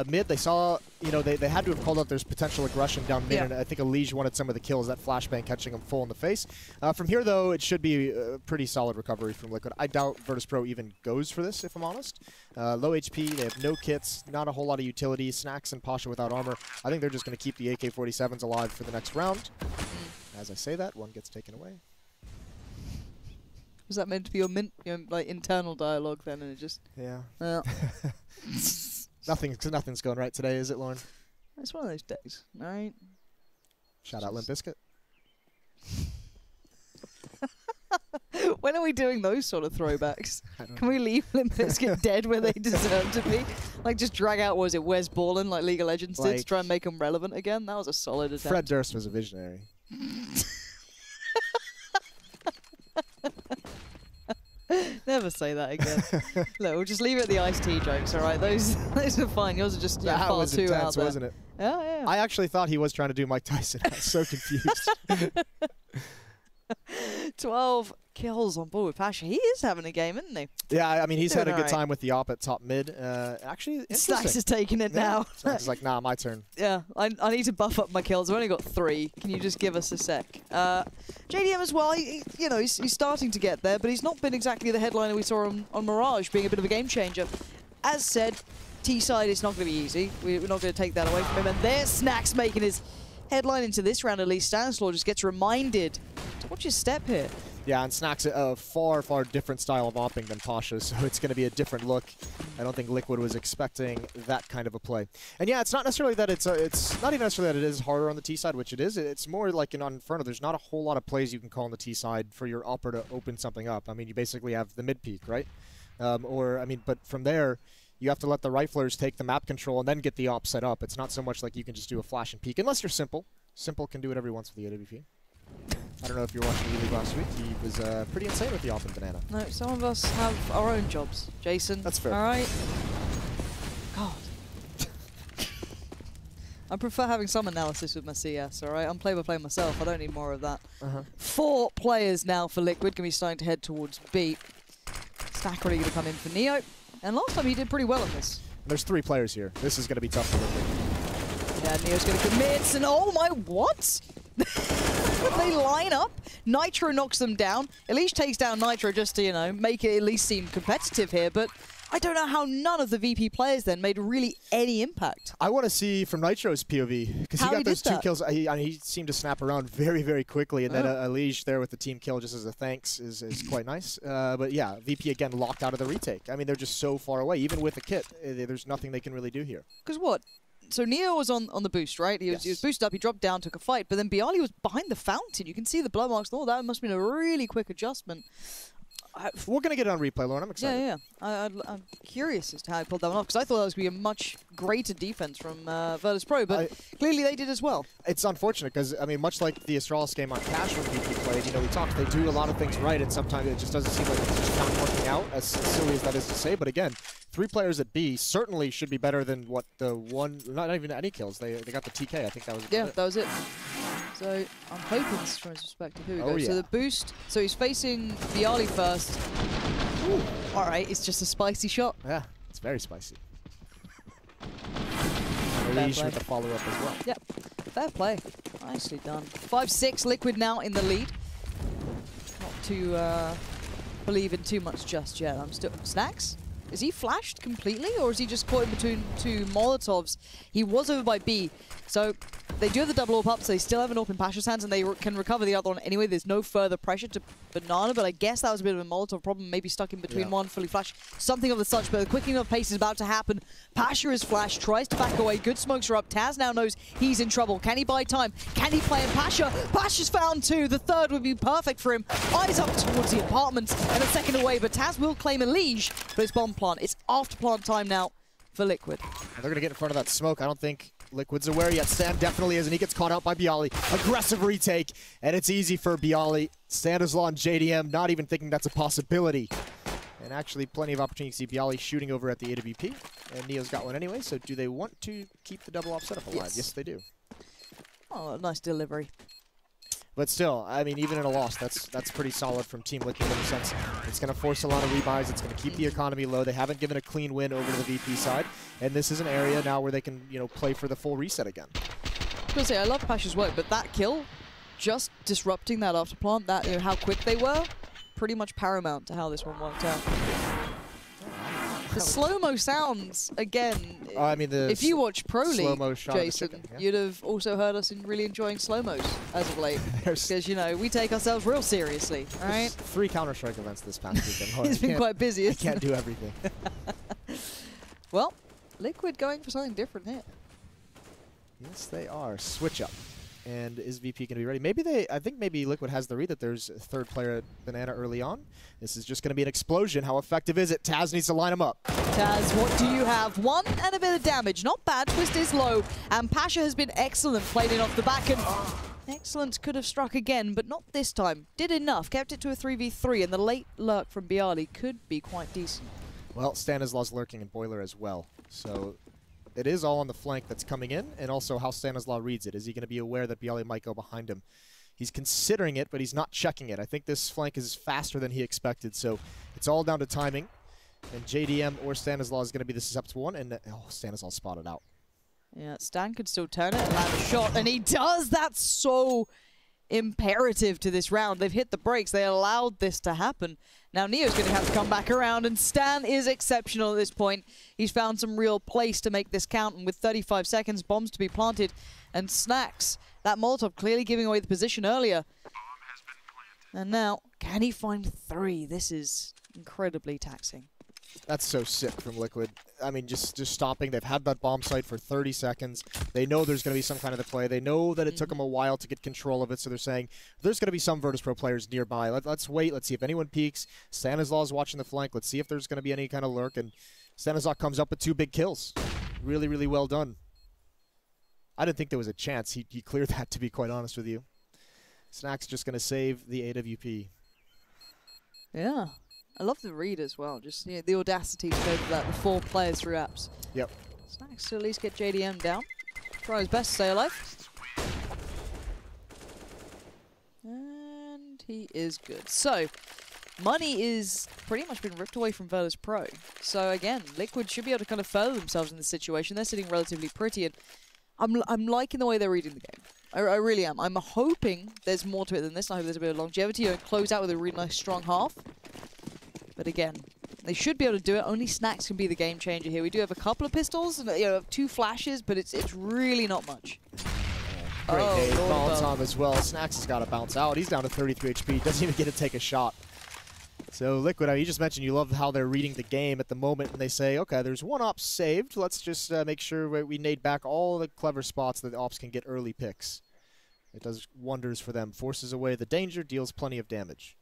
mid. They saw, you know, they had to have called out there's potential aggression down mid, and I think Elish wanted some of the kills, that flashbang catching him full in the face. From here, though, it should be a pretty solid recovery from Liquid. I doubt Virtus.pro even goes for this, if I'm honest. Low HP, they have no kits, not a whole lot of utility, Snacks and Pasha without armor. I think they're just going to keep the AK-47s alive for the next round. As I say that, one gets taken away. Was that meant to be your like internal dialogue then, and it just? Yeah. Well. Nothing's going right today, is it, Lauren? It's one of those days, all right? Shout out Limp Bizkit. When are we doing those sort of throwbacks? Can we leave Limp Bizkit dead where they deserve to be? Like, just drag out, was it Wes Borland, like League of Legends did, to try and make them relevant again? That was a solid attempt. Fred Durst was a visionary. Never say that again. Look, we'll just leave it at the iced tea jokes, all right? Those are fine. Yours are just that far was too intense, out there. wasn't it? Yeah. I actually thought he was trying to do Mike Tyson. I was so confused. 12 kills on board with Pasha. He is having a game, isn't he? Yeah, I mean, he's had a good right. time with the op at top mid. Actually, Stacks is taking it now. Stacks is like, nah, my turn. Yeah, I need to buff up my kills. I've only got 3. Can you just give us a sec? JDM as well, he's starting to get there, but he's not been exactly the headliner we saw on Mirage, being a bit of a game changer. As said, T-side is not going to be easy. We're not going to take that away from him. And there's Snacks making his headline into this round at least. Stanislaw just gets reminded to watch his step here. Yeah, and Snacks a far, far different style of opping than Pasha, so it's going to be a different look. I don't think Liquid was expecting that kind of a play. And yeah, it's not necessarily that it's not even necessarily that it is harder on the T side, which it is. It's more like on Inferno. There's not a whole lot of plays you can call on the T side for your upper to open something up. I mean, you basically have the mid peak, right? But from there, you have to let the riflers take the map control and then get the op set up. It's not so much like you can just do a flash and peek, unless you're Simple. Simple can do it every once with the AWP. I don't know if you were watching the league last week. He was pretty insane with the op and banana. No, some of us have our own jobs, Jason. That's fair. All right? God. I prefer having some analysis with my CS, all right? I'm play-by-play myself. I don't need more of that. 4 players now for Liquid. Going to be starting to head towards B. Stack ready to come in for Neo. And last time he did pretty well on this. There's 3 players here. This is going to be tough for Liquid. Yeah, Neo's going to commit, and oh my, what? They line up. Nitro knocks them down. Elish takes down Nitro just to, you know, make it at least seem competitive here, but I don't know how none of the VP players then made really any impact. I want to see from Nitro's POV, because he got those 2 kills. He seemed to snap around very, very quickly, and then Elish there with the team kill just as a thanks is quite nice. But yeah, VP again locked out of the retake. I mean, they're just so far away. Even with a kit, there's nothing they can really do here. Because what? So Neo was on the boost, right? He was boosted up, he dropped down, took a fight, but then Bialy was behind the fountain. You can see the blood marks and all that. Must have been a really quick adjustment. We're going to get it on replay, Lauren. I'm excited. Yeah. I'm curious as to how he pulled that one off, because I thought that was going to be a much greater defense from Virtus.pro, but clearly they did as well. It's unfortunate, because, I mean, much like the Astralis game on Cash when VP played, you know, we talked, they do a lot of things right, and sometimes it just doesn't seem like it's just not working out, as silly as that is to say. But again, 3 players at B certainly should be better than what the one, not even any kills. They got the TK, I think that was that was it. So I'm hoping this is from his perspective. Here we go. Yeah. So the boost. So he's facing Bialy first. Ooh. All right, it's just a spicy shot. Yeah, it's very spicy. Elimination with the follow-up as well. Yep, fair play. Nicely done. 5-6, Liquid now in the lead. Not to believe in too much just yet. I'm still... Snacks? Is he flashed completely, or is he just caught in between 2 Molotovs? He was over by B, so they do have the double AWP up, so they still have an AWP in Pasha's hands, and they can recover the other one anyway. There's no further pressure to Banana, but I guess that was a bit of a Molotov problem, maybe stuck in between one, fully flashed, something of the such, but the quickening of pace is about to happen. Pasha is flashed, tries to back away, good smokes are up. Taz now knows he's in trouble. Can he buy time? Can he play in Pasha? Pasha's found 2, the third would be perfect for him. Eyes up towards the apartments, and a second away, but Taz will claim a liege, but it's bomb plant. It's after plant time now for Liquid. They're going to get in front of that smoke. I don't think Liquid's aware yet. Stan definitely is, and he gets caught out by Bialy. Aggressive retake, and it's easy for Bialy. Stanislaw and JDM not even thinking that's a possibility. And actually plenty of opportunity to see Bialy shooting over at the AWP. And Neo's got one anyway, so do they want to keep the double off setup alive? Yes, they do. Oh, nice delivery. But still, I mean, even in a loss, that's pretty solid from Team Liquid in the sense it's going to force a lot of rebuys. It's going to keep the economy low. They haven't given a clean win over to the VP side, and this is an area now where they can, you know, play for the full reset again. I was going to say, I love Pasha's work, but that kill, just disrupting that after plant, that, you know, how quick they were, pretty much paramount to how this one worked out. The slow-mo sounds, again, I mean, if you watch Pro League, Jason, you'd have also heard us in really enjoying slow-mos as of late. Because, you know, we take ourselves real seriously, right? 3 Counter-Strike events this past weekend. It's been quite busy, I can't do everything. Well, Liquid going for something different here. Yes, they are. Switch up. And is VP going to be ready? Maybe I think maybe Liquid has the read that there's a 3rd player at Banana early on. This is just going to be an explosion. How effective is it? Taz needs to line him up. Taz, what do you have? 1 and a bit of damage. Not bad. Twist is low. And Pasha has been excellent, played in off the back. And excellent could have struck again, but not this time. Did enough. Kept it to a 3v3. And the late lurk from Bialy could be quite decent. Well, Stanislaw's lurking in Boiler as well. So it is all on the flank that's coming in, and also how Stanislaw reads it. Is he going to be aware that Bialy might go behind him? He's considering it, but he's not checking it. I think this flank is faster than he expected, so it's all down to timing. And JDM or Stanislaw is going to be the susceptible one, and Stanislaw spotted out. Yeah, Stan could still turn it and land a shot, and he does! That's so imperative to this round. They've hit the brakes. They allowed this to happen. Now Neo's going to have to come back around, and Stan is exceptional at this point. He's found some real place to make this count, and with 35 seconds, bombs to be planted, and Snacks, that Molotov clearly giving away the position earlier. And now, can he find 3? This is incredibly taxing. That's so sick from Liquid. I mean, just stopping. They've had that bomb site for 30 seconds. They know there's going to be some kind of the play. They know that it took them a while to get control of it, so they're saying there's going to be some Virtus.pro players nearby. Let's wait. Let's see if anyone peeks. Stanislaw is watching the flank. Let's see if there's going to be any kind of lurk. And Stanislaw comes up with 2 big kills. Really, really well done. I didn't think there was a chance. He cleared that, to be quite honest with you. Snack's just going to save the AWP. Yeah. I love the read as well. Just, you know, the audacity to go for that, the 4 players through apps. Yep. Snacks to at least get JDM down. Try his best to stay alive. And he is good. So, money is pretty much been ripped away from Virtus.pro. So again, Liquid should be able to kind of further themselves in this situation. They're sitting relatively pretty, and I'm liking the way they're reading the game. I really am. I'm hoping there's more to it than this. I hope there's a bit of longevity and close out with a really nice strong half. But again, they should be able to do it. Only Snacks can be the game changer here. We do have a couple of pistols, and, you know, 2 flashes, but it's really not much. Great nade. Molotov as well. Snacks has got to bounce out. He's down to 33 HP. Doesn't even get to take a shot. So Liquid, you just mentioned you love how they're reading the game at the moment, and they say, okay, there's one op saved. Let's just make sure we nade back all the clever spots that the ops can get early picks. It does wonders for them. Forces away the danger, deals plenty of damage.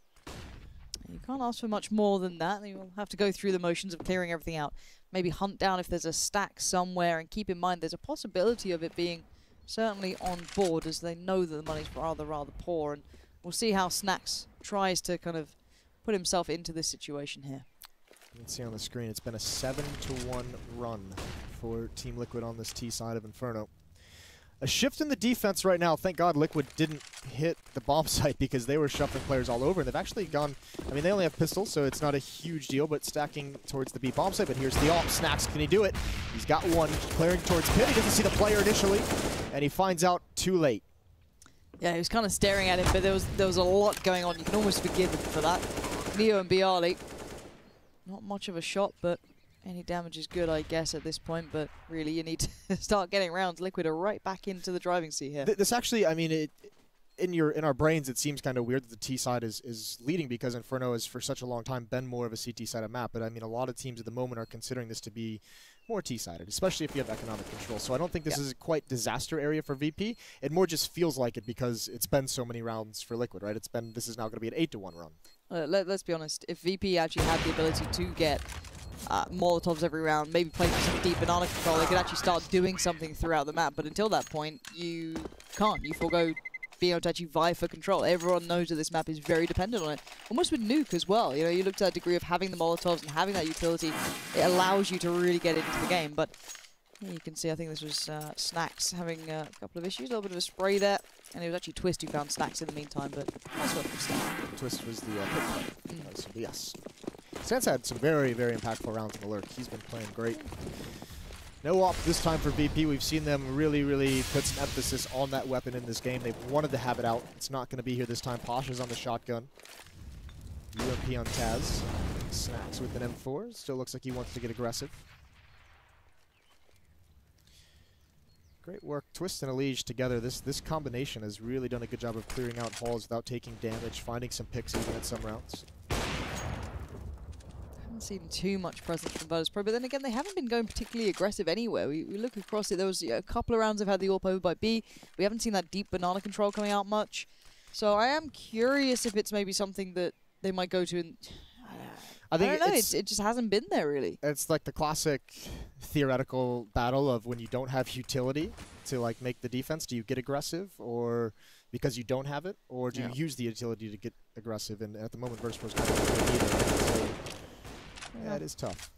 You can't ask for much more than that. You'll have to go through the motions of clearing everything out. Maybe hunt down if there's a stack somewhere, and keep in mind there's a possibility of it being certainly on board, as they know that the money's rather poor. And we'll see how Snacks tries to kind of put himself into this situation here. You can see on the screen it's been a 7-1 run for Team Liquid on this T side of Inferno. A shift in the defense right now. Thank God Liquid didn't hit the bomb site, because they were shuffling players all over, and they've actually gone, I mean, they only have pistols, so it's not a huge deal, but stacking towards the B bomb site. But here's the op. Snacks, can he do it? He's got one, clearing towards pit. He doesn't see the player initially, and he finds out too late. Yeah, he was kind of staring at him, but there was a lot going on. You can almost forgive him for that. Neo and Bialy, not much of a shot, but any damage is good, I guess, at this point. But really, you need to start getting rounds. Liquid are right back into the driving seat here. This actually, I mean, in our brains, it seems kind of weird that the T side is leading, because Inferno has for such a long time been more of a CT side of map. But I mean, a lot of teams at the moment are considering this to be more T-sided, especially if you have economic control. So I don't think this is a quite disaster area for VP. It more just feels like it because it's been so many rounds for Liquid, right? This is now going to be an 8-1 run. Let's be honest. If VP actually had the ability to get Molotovs every round, maybe play for some deep banana control, they could actually start doing something throughout the map. But until that point, you can't. You forego being able to actually vie for control. Everyone knows that this map is very dependent on it. Almost with Nuke as well. You know, you look to that degree of having the Molotovs and having that utility, it allows you to really get into the game. But yeah, you can see, I think this was Snacks having a couple of issues, a little bit of a spray there. And it was actually Twist who found Snacks in the meantime, but nice work from Snacks. Twist was the pick player. So yes. Sans had some very, very impactful rounds in the lurk. He's been playing great. No op this time for VP. We've seen them really, really put some emphasis on that weapon in this game. They've wanted to have it out. It's not going to be here this time. Pasha's on the shotgun. UMP on Taz. Snacks with an M4. Still looks like he wants to get aggressive. Great work. Twist and Elige together. This combination has really done a good job of clearing out halls without taking damage, finding some picks even at some rounds. Seen too much presence from Virtus.pro, but then again, they haven't been going particularly aggressive anywhere. We look across it, there was a couple of rounds they've had the AWP over by B. We haven't seen that deep banana control coming out much. So I am curious if it's maybe something that they might go to. And I don't know, it just hasn't been there really. It's like the classic theoretical battle of when you don't have utility to like make the defense, do you get aggressive, or because you don't have it, or do you use the utility to get aggressive? And at the moment, Virtus.pro's kind of neither. So yeah, it is tough.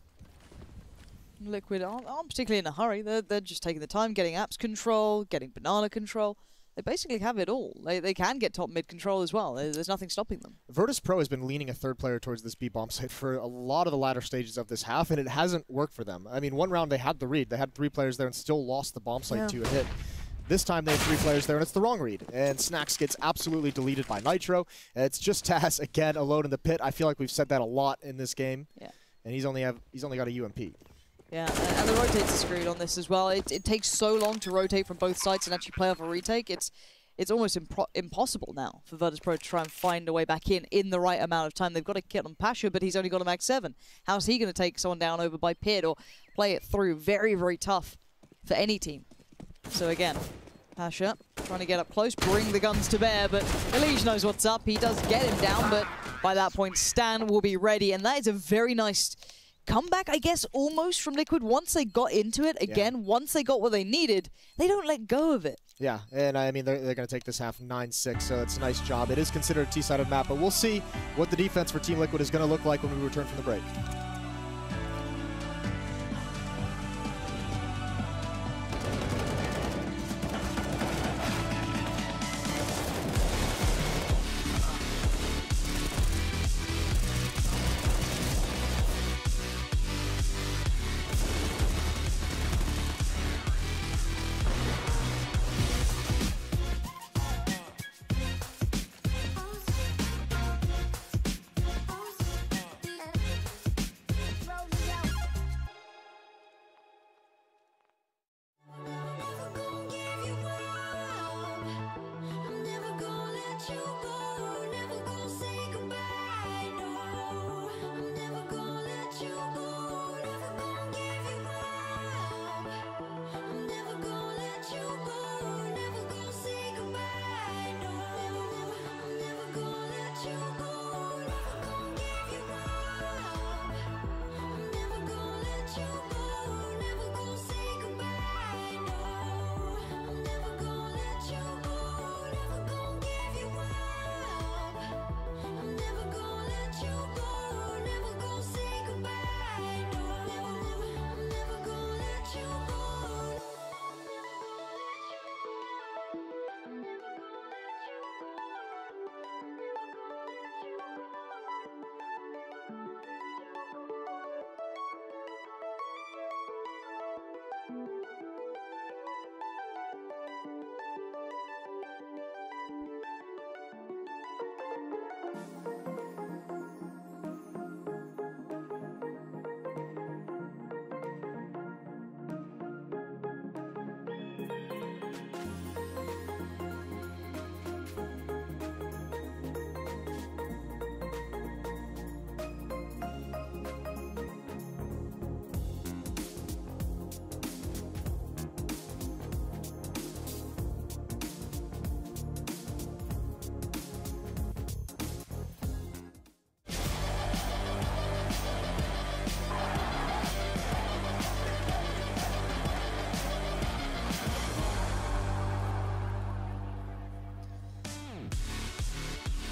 Liquid aren't particularly in a hurry. They're just taking the time, getting apps control, getting banana control. They basically have it all. They can get top mid control as well. There's nothing stopping them. Virtus.pro has been leaning a third player towards this B bomb site for a lot of the latter stages of this half, and it hasn't worked for them. I mean, one round they had the read. They had 3 players there and still lost the bomb site to a hit. This time they have 3 players there, and it's the wrong read. And Snacks gets absolutely deleted by Nitro. It's just Taz again alone in the pit. I feel like we've said that a lot in this game. Yeah. And he's only got a UMP. Yeah, and the rotates are screwed on this as well. It takes so long to rotate from both sides and actually play off a retake. It's almost impossible now for Virtus.pro to try and find a way back in the right amount of time. They've got to get on Pasha, but he's only got a max 7. How's he going to take someone down over by Pit or play it through? Very, very tough for any team. So again, Pasha trying to get up close, bring the guns to bear, but Elige knows what's up. He does get him down, but by that point, Stan will be ready, and that is a very nice comeback, I guess, almost from Liquid. Once they got into it, again, once they got what they needed, they don't let go of it. Yeah, and I mean, they're going to take this half 9-6, so it's a nice job. It is considered a T-sided map, but we'll see what the defense for Team Liquid is going to look like when we return from the break.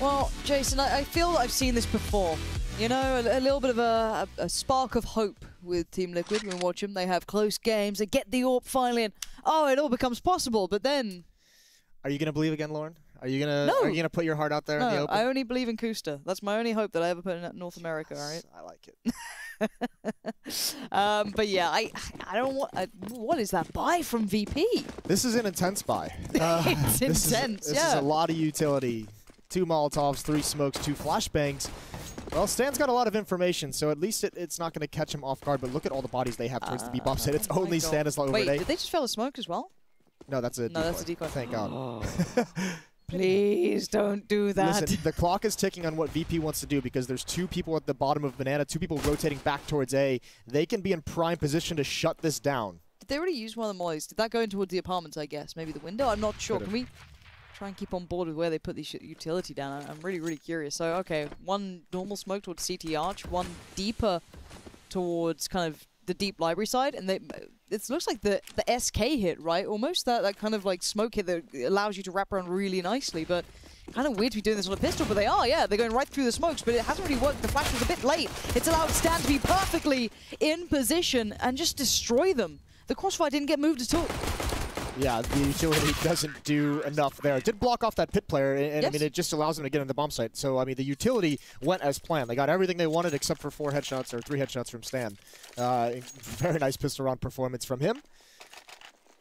Well, Jason, I feel that I've seen this before. You know, a little bit of a spark of hope with Team Liquid. When we watch them, they have close games, they get the AWP finally, and oh, it all becomes possible. But then, are you gonna believe again, Lauren? Are you gonna No. Are you gonna put your heart out there in the open? I only believe in Kusta. That's my only hope that I ever put in North America. All right. I like it. But yeah, I don't want. What is that buy from VP? This is an intense buy. It's this intense. This is a lot of utility. 2 Molotovs, 3 smokes, 2 flashbangs. Well, Stan's got a lot of information, so at least it's not going to catch him off guard. But look at all the bodies they have towards the B bomb site. It's only Stanislav over Wait, A. did they just fail a smoke as well? No, that's a decoy. No, that's a decoy. Thank God. Please don't do that. Listen, the clock is ticking on what VP wants to do because there's 2 people at the bottom of Banana, 2 people rotating back towards A. They can be in prime position to shut this down. Did they already use one of the mollies? Did that go in towards the apartments, I guess? Maybe the window? I'm not sure. Could've. Can we try and keep on board with where they put the utility down? I'm really, really curious. So, okay, 1 normal smoke towards CT Arch, 1 deeper towards kind of the deep library side, and it looks like the SK hit, right? Almost that kind of like smoke hit that allows you to wrap around really nicely, but kind of weird to be doing this on a pistol, but they are, yeah. They're going right through the smokes, but it hasn't really worked. The flash was a bit late. It's allowed Stan to be perfectly in position and just destroy them. The crossfire didn't get moved at all. Yeah, the utility doesn't do enough there. It did block off that pit player, and Yes. I mean, it just allows them to get in the bomb site. So, I mean, the utility went as planned. They got everything they wanted except for 4 headshots or 3 headshots from Stan. Very nice pistol round performance from him.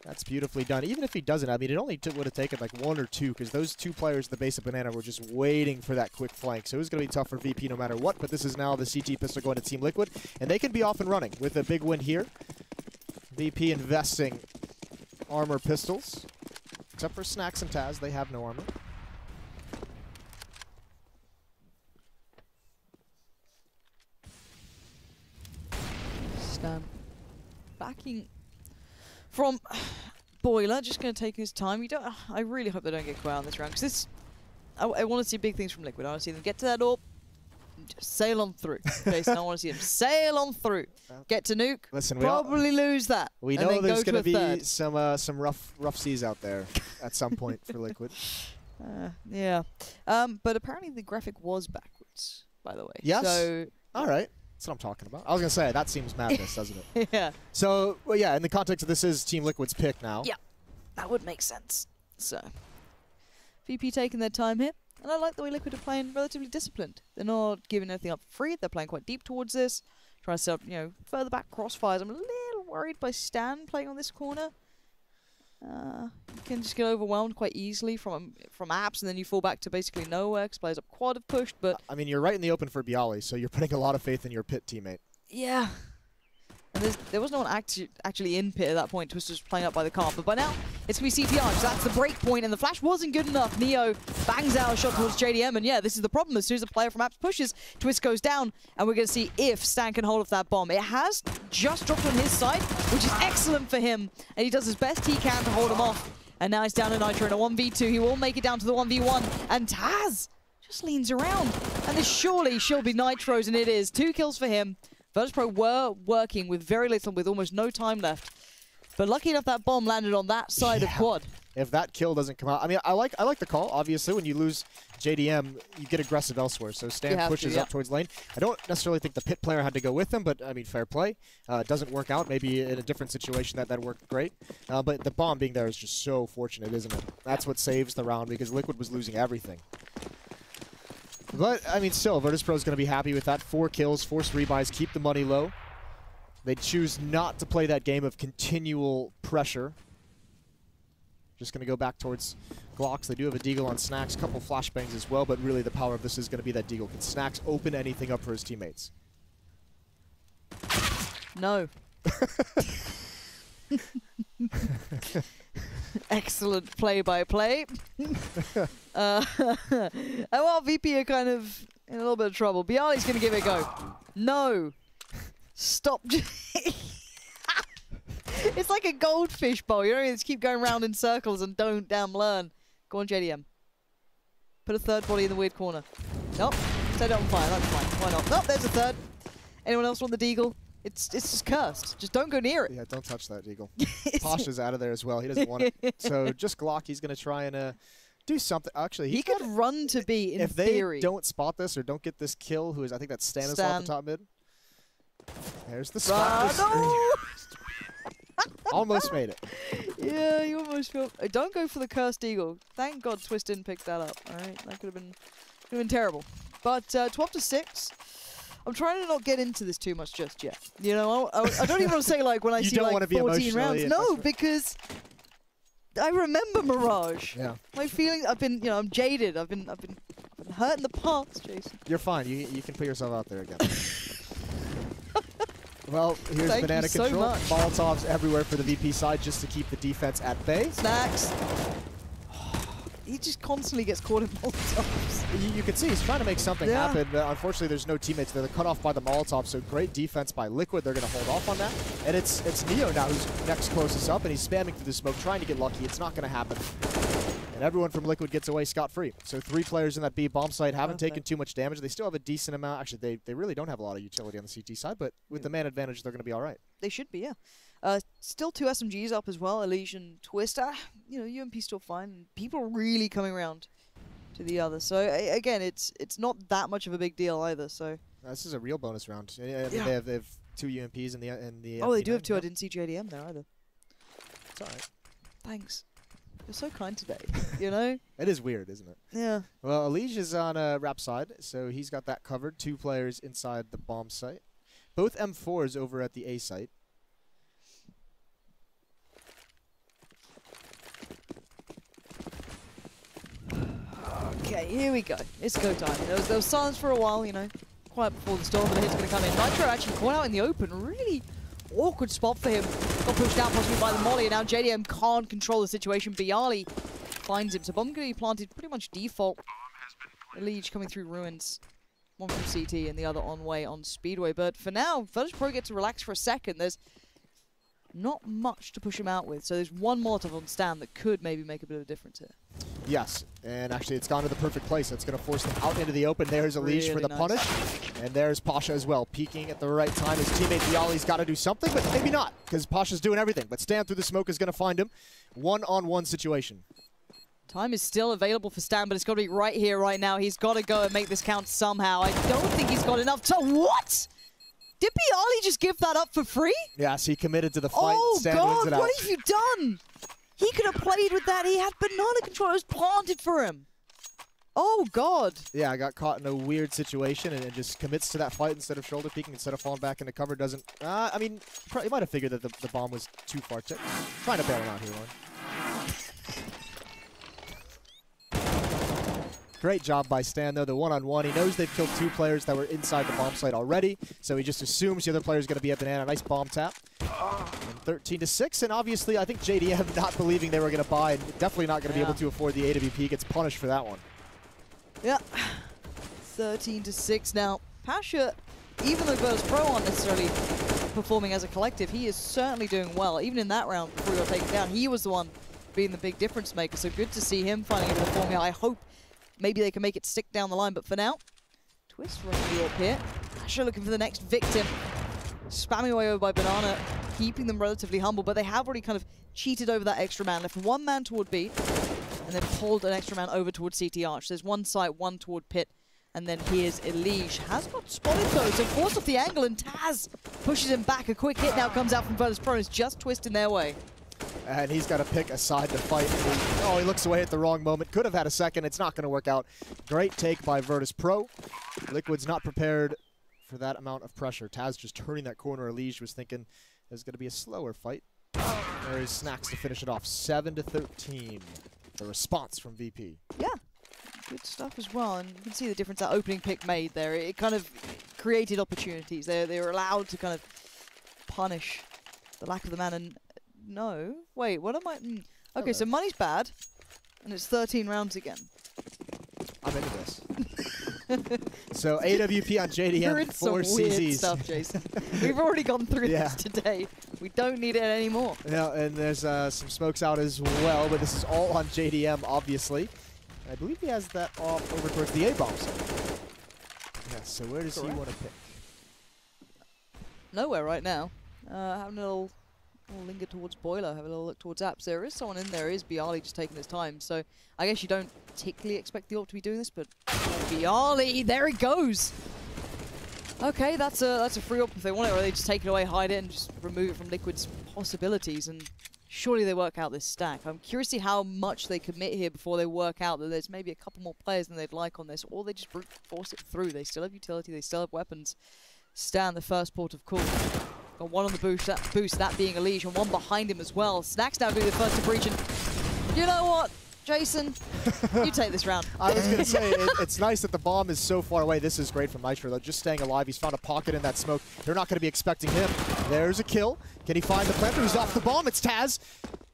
That's beautifully done. Even if he doesn't, I mean, it only would have taken like 1 or 2 because those 2 players, the base of Banana, were just waiting for that quick flank. So it was going to be tough for VP no matter what, but this is now the CT pistol going to Team Liquid, and they can be off and running with a big win here. VP investing armor pistols, except for Snacks and Taz, they have no armor. Stan backing from Boiler, just going to take his time. I really hope they don't get caught out in this round, because this, I want to see big things from Liquid. I want to see them get to that AWP, and just sail on through. Jason, I want to see them sail on through. Get to nuke, Listen, probably lose that. We and know then there's go going to a be third. some rough seas out there at some point for Liquid. Yeah. But apparently the graphic was backwards, by the way. Yes? So, All right. That's what I'm talking about. I was going to say, that seems madness, doesn't it? yeah. So, well, yeah, in the context of this is Team Liquid's pick now. Yeah, that would make sense. So, VP taking their time here. And I like the way Liquid are playing relatively disciplined. They're not giving anything up for free. They're playing quite deep towards this. Trying to set up, further back crossfires. I'm a little worried by Stan playing on this corner. You can just get overwhelmed quite easily from apps, and then you fall back to basically nowhere because players up quad have pushed. But I mean, you're right in the open for Bialy, so you're putting a lot of faith in your pit teammate. yeah. And there was no one actually in pit at that point. Twister was playing up by the car. But by now, it's going to be CTR. So that's the break point, and the flash wasn't good enough. Neo bangs out a shot towards JDM, and yeah, this is the problem. As soon as the player from apps pushes, Twist goes down, and we're going to see if Stan can hold off that bomb. It has just dropped on his side, which is excellent for him, and he does his best he can to hold him off. And now he's down to Nitro in a 1v2. He will make it down to the 1v1, and Taz just leans around. And this surely should be Nitro's, and it is. 2 kills for him. Virtus.pro were working with very little, with almost no time left. But lucky enough that bomb landed on that side of quad. If that kill doesn't come out, I mean, I like the call. Obviously, when you lose JDM, you get aggressive elsewhere. So Stan pushes up towards lane. I don't necessarily think the pit player had to go with him, but I mean, fair play. It doesn't work out. Maybe in a different situation that worked great. But the bomb being there is just so fortunate, isn't it? That's what saves the round because Liquid was losing everything. But, I mean, still, Virtus.pro is going to be happy with that. 4 kills, forced rebuys, keep the money low. They choose not to play that game of continual pressure. Just going to go back towards Glocks. They do have a deagle on Snacks, couple flashbangs as well, but really the power of this is going to be that deagle. Can Snacks open anything up for his teammates? No. Excellent play-by-play. Well, VP are kind of in a little bit of trouble. Bialy's going to give it a go. No. Stop. It's like a goldfish bowl. You know, you just keep going round in circles and don't damn learn. Go on, JDM. Put a third body in the weird corner. Nope. Set it on fire. That's fine. Why not? Nope, there's a third. Anyone else want the deagle? It's just cursed. Just don't go near it. Yeah, don't touch that deagle. Pasha's out of there as well. He doesn't want it. So just Glock. He's going to try and do something. Actually, he could run to B in if theory. If they don't spot this or don't get this kill, who is, I think that's Stan is off the top mid. There's the spot. No! Almost made it. Yeah, you almost feel. Don't go for the cursed eagle. Thank God Twist didn't pick that up. All right, that could have been terrible. But 12-6. I'm trying to not get into this too much just yet. You know, I don't even want to say like when I see like 14 rounds. No, because I remember Mirage. Yeah. My feelings. I'm jaded. I've been hurt in the past, Jason. You're fine. You can put yourself out there again. Well, here's Thank banana you so control. much. Molotovs everywhere for the VP side just to keep the defense at bay. Snacks. He just constantly gets caught in Molotovs. You can see he's trying to make something happen, but unfortunately there's no teammates there. They're cut off by the Molotov, so great defense by Liquid. They're going to hold off on that. And it's Neo now who's next closest up, and he's spamming through the smoke, trying to get lucky. It's not going to happen. And everyone from Liquid gets away scot-free. So 3 players in that B bomb site haven't taken too much damage. They still have a decent amount. Actually, they really don't have a lot of utility on the CT side, but with the man advantage, they're going to be all right. They should be, yeah. Still 2 SMGs up as well, Elimination, Twist. You know, UMP still fine. People are really coming around to the other. So again, it's not that much of a big deal either. So this is a real bonus round. I mean, they have 2 UMPs in the. Oh, they do have 2. I didn't see JDM there either. It's all right. Thanks. You're so kind today. You know. It is weird, isn't it? Yeah. Well, Elige is on rap side, so he's got that covered. 2 players inside the bomb site. Both M4s over at the A site. Okay, here we go. It's go time. There was silence for a while, you know. Quiet before the storm, but the hit's going to come in. Nitro actually caught out in the open. Really awkward spot for him. Got pushed down possibly by the molly, and now JDM can't control the situation. Bialy finds him. So bomb going to be planted pretty much default. Elige coming through ruins. One from CT and the other on way on Speedway. But for now, Virtus.pro gets to relax for a second. There's not much to push him out with. So there's one Molotov on stand that could maybe make a bit of a difference here. Yes, and actually it's gone to the perfect place. That's going to force them out into the open. There's Elige for the punish, and there's Pasha as well, peeking at the right time. His teammate Bialy's got to do something, but maybe not, because Pasha's doing everything. But Stan through the smoke is going to find him. One-on-one situation. Time is still available for Stan, but it's got to be right here, right now. He's got to go and make this count somehow. I don't think he's got enough to... What? Did Bialy just give that up for free? Yes, he committed to the fight. Oh, Stan God, wins it out. what have you done? He could have played with that. He had banana controllers planted for him. Oh, God. Yeah, I got caught in a weird situation and it just commits to that fight instead of shoulder peeking, instead of falling back into cover. Doesn't... I mean, he might have figured that the bomb was too far tipped. Trying to bail him out here, Lauren. Great job by Stan, though, the one-on-one. He knows they've killed 2 players that were inside the bomb site already, so he just assumes the other player is going to be a banana. Nice bomb tap. And 13-6, and obviously I think JDM not believing they were going to buy and definitely not going to be able to afford the AWP gets punished for that one. Yeah. 13-6 now. Pasha, even though Virtus.pro aren't necessarily performing as a collective, he is certainly doing well. Even in that round before he got taken down, he was the one being the big difference maker, so good to see him finding a bit of formula. I hope maybe they can make it stick down the line, but for now, Twist running the up here. Pasha looking for the next victim. Spamming away over by Banana, keeping them relatively humble, but they have already kind of cheated over that extra man. Left 1 man toward B, and then pulled an extra man over towards CT Arch. There's 1 site, 1 toward Pit, and then here's Elige. Has got spotted though, so forced off the angle, and Taz pushes him back. A quick hit now comes out from Virtus.pro. It's just Twist in their way. And he's got to pick a side to fight. Oh, he looks away at the wrong moment. Could have had a second. It's not going to work out. Great take by Virtus.pro. Liquid's not prepared for that amount of pressure. Taz just turning that corner. Elige was thinking there's going to be a slower fight. There is Snacks to finish it off. 7-13. The response from VP. Yeah, good stuff as well. And you can see the difference that opening pick made there. It kind of created opportunities. They were allowed to kind of punish the lack of the man. And no, wait, what am I? Okay, so money's bad, and it's 13 rounds again. I'm into this. So AWP on JDM, You're in 4 some weird CZs. stuff, Jason. We've already gone through this today. We don't need it anymore. Yeah, and there's some smokes out as well, but this is all on JDM, obviously. I believe he has that off over towards the A-bomb side. Yeah, so where does he want to pick? Nowhere right now. Having a little We'll linger towards Boiler, have a little look towards Apps. There is someone in there, is Bialy just taking his time. So I guess you don't particularly expect the Orc to be doing this, but Bialy, there he goes. Okay, that's a free Orc if they want it, or they just take it away, hide it, and just remove it from Liquid's possibilities. And surely they work out this stack. I'm curious to see how much they commit here before they work out that there's maybe a couple more players than they'd like on this, or they just brute force it through. They still have utility, they still have weapons. Stand the first port of call. Got one on the boost, that being Elimination, and one behind him as well. Snack's now doing the first to breach, and you know what, Jason? You take this round. I was going to say, it's nice that the bomb is so far away. This is great from Nitro, though. Just staying alive. He's found a pocket in that smoke. They're not going to be expecting him. There's a kill. Can he find the planter? He's off the bomb. It's Taz.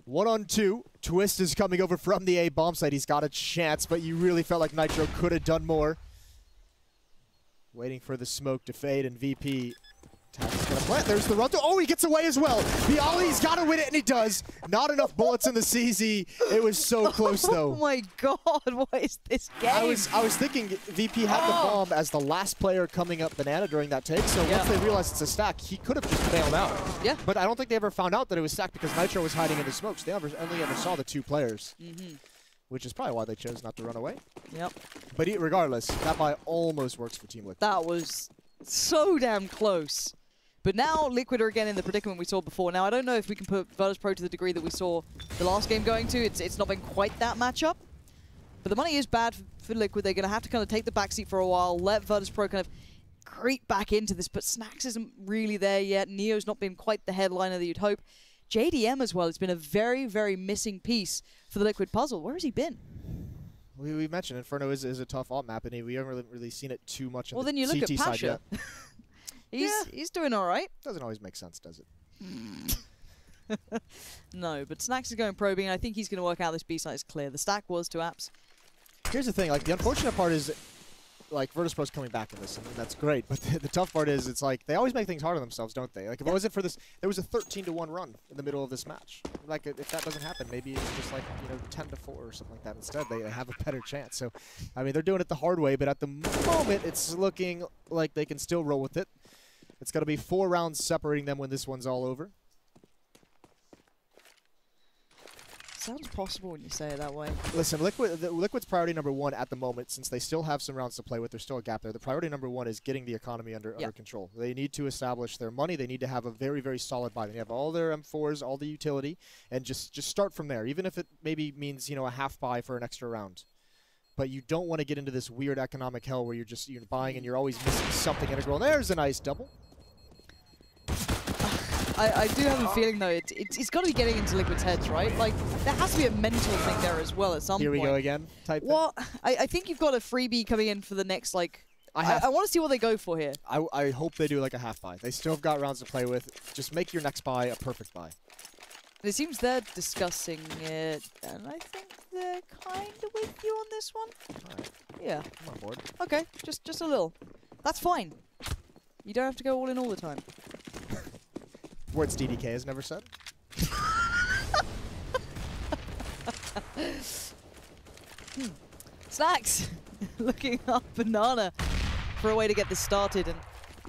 1-on-2. Twist is coming over from the A bomb site. He's got a chance, but you really felt like Nitro could have done more. Waiting for the smoke to fade, and VP... Taz is going to plant. There's the run through. Oh, he gets away as well. Bialy's got to win it, and he does. Not enough bullets in the CZ. It was so close, though. Oh my god, what is this game? I was thinking VP had the bomb as the last player coming up banana during that take, so once they realized it's a stack, he could have just bailed out. Yeah. But I don't think they ever found out that it was stacked because Nitro was hiding in the smokes. They only ever saw the two players, which is probably why they chose not to run away. Yep. But regardless, that buy almost works for Team Liquid. That was so damn close. But now Liquid are again in the predicament we saw before. Now, I don't know if we can put Virtus.pro to the degree that we saw the last game going to. It's not been quite that matchup. But the money is bad for Liquid. They're going to have to kind of take the backseat for a while, let Virtus.pro kind of creep back into this. But Snacks isn't really there yet. Neo's not been quite the headliner that you'd hope. JDM as well has been a very, very missing piece for the Liquid puzzle. Where has he been? We mentioned Inferno is a tough alt map, and we haven't really seen it too much on then the you look CT at side Pasha. yet. He's doing all right. Doesn't always make sense, does it? No, but Snacks is going probing, and I think he's going to work out this B site is clear. The stack was to Apps. Here's the thing, like, the unfortunate part is, like, Virtus.pro's coming back in this, and that's great. But the tough part is, it's like, they always make things hard on themselves, don't they? Like, if it wasn't for this, there was a 13-1 run in the middle of this match. Like, if that doesn't happen, maybe it's just like, 10-4 or something like that instead. They have a better chance. So, I mean, they're doing it the hard way, but at the moment, it's looking like they can still roll with it. It's going to be 4 rounds separating them when this one's all over. Sounds possible when you say it that way. Listen, Liquid's priority number 1 at the moment, since they still have some rounds to play with, there's still a gap there. The priority number 1 is getting the economy under control. They need to establish their money. They need to have a very, very solid buy. They have all their M4s, all the utility, and just start from there, even if it maybe means, a half buy for an extra round. But you don't want to get into this weird economic hell where you're buying and you're always missing something integral. And there's a nice double. I do have a feeling, though, it's got to be getting into Liquid's heads, right? Like, there has to be a mental thing there as well at some point. Here we go again, type thing. I think you've got a freebie coming in for the next, like... I want to see what they go for here. I hope they do, like, a half buy. They still have got rounds to play with. Just make your next buy a perfect buy. It seems they're discussing it, and I think they're kind of with you on this one. Right. Yeah. I'm on board. Okay, just a little. That's fine. You don't have to go all in all the time. Words DDK has never said. Snacks! Looking up Banana for a way to get this started, and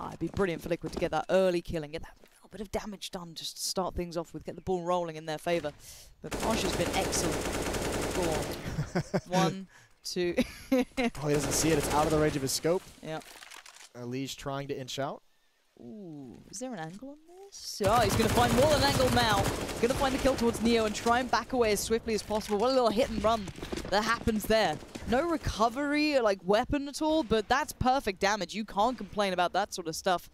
it'd be brilliant for Liquid to get that early kill and get that little bit of damage done just to start things off with, get the ball rolling in their favor. But Posh has been excellent. Go on. 1, 2. Oh, he doesn't see it. It's out of the range of his scope. Yep. Eli's trying to inch out. Ooh, is there an angle on this? Oh, he's going to find more than an angle now. Going to find the kill towards Neo and try and back away as swiftly as possible. What a little hit and run that happens there. No recovery, like, weapon at all, but that's perfect damage. You can't complain about that sort of stuff.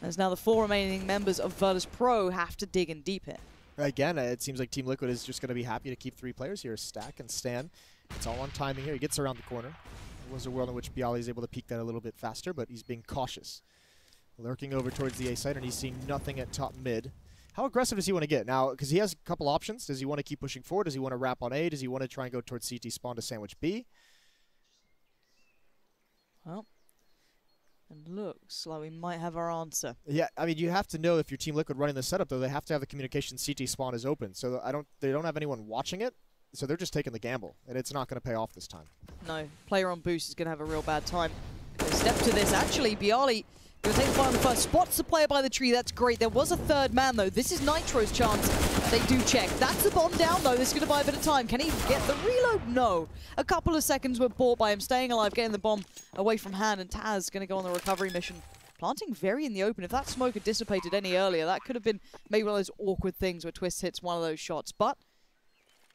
As now the 4 remaining members of Virtus.pro have to dig in deep here. Again, it seems like Team Liquid is just going to be happy to keep 3 players here. Stack and Stan. It's all on timing here. He gets around the corner. There was a world in which Bialy is able to peek that a little bit faster, but he's being cautious. Lurking over towards the A side, and he's seeing nothing at top mid. How aggressive does he want to get? Now, because he has a couple options. Does he want to keep pushing forward? Does he want to wrap on A? Does he want to try and go towards CT spawn to sandwich B? Well, and looks like we might have our answer. Yeah, I mean, you have to know if your Team Liquid running the setup, though, they have to have the communication CT spawn is open. So they don't have anyone watching it, so they're just taking the gamble, and it's not going to pay off this time. No, player on boost is going to have a real bad time. Step to this. Actually, Bialy Gonna take the fight on the first. Spots the player by the tree. That's great. There was a third man, though. This is Nitro's chance. They do check. That's the bomb down, though. This is going to buy a bit of time. Can he get the reload? No. A couple of seconds were bought by him staying alive, getting the bomb away from hand, and Taz going to go on the recovery mission. Planting very in the open. If that smoke had dissipated any earlier, that could have been maybe one of those awkward things where Twist hits one of those shots. But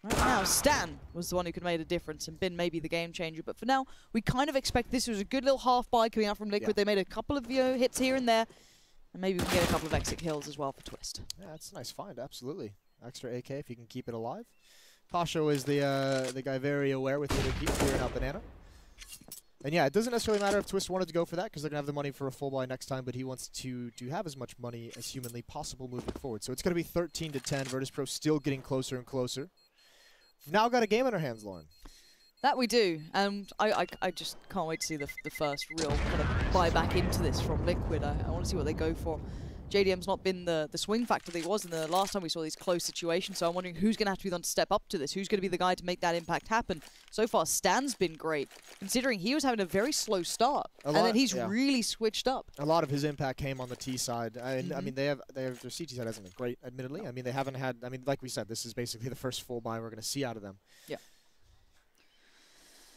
right now, Stan was the one who could have made a difference and been maybe the game changer. But for now, we kind of expect this was a good little half buy coming out from Liquid. They made a couple of hits here and there. And maybe we can get a couple of exit kills as well for Twist. Yeah, that's a nice find, absolutely. Extra AK if you can keep it alive. Pasha is the guy very aware with the keep clearing out Banana. And yeah, it doesn't necessarily matter if Twist wanted to go for that because they're going to have the money for a full buy next time, but he wants to have as much money as humanly possible moving forward. So it's going to be 13-10. Virtus.pro still getting closer and closer. We've now got a game in our hands, Lauren. That we do, and I just can't wait to see the first real kind of buy back into this from Liquid. I want to see what they go for. JDM's not been the swing factor that he was in the last time we saw these close situations, so I'm wondering who's going to have to be the one to step up to this. Who's going to be the guy to make that impact happen? So far, Stan's been great, considering he was having a very slow start, and then he's really switched up. A lot of his impact came on the T side. I mean, their CT side hasn't been great, admittedly. I mean, they haven't had, I mean, like we said, this is basically the first full buy we're going to see out of them. Yeah.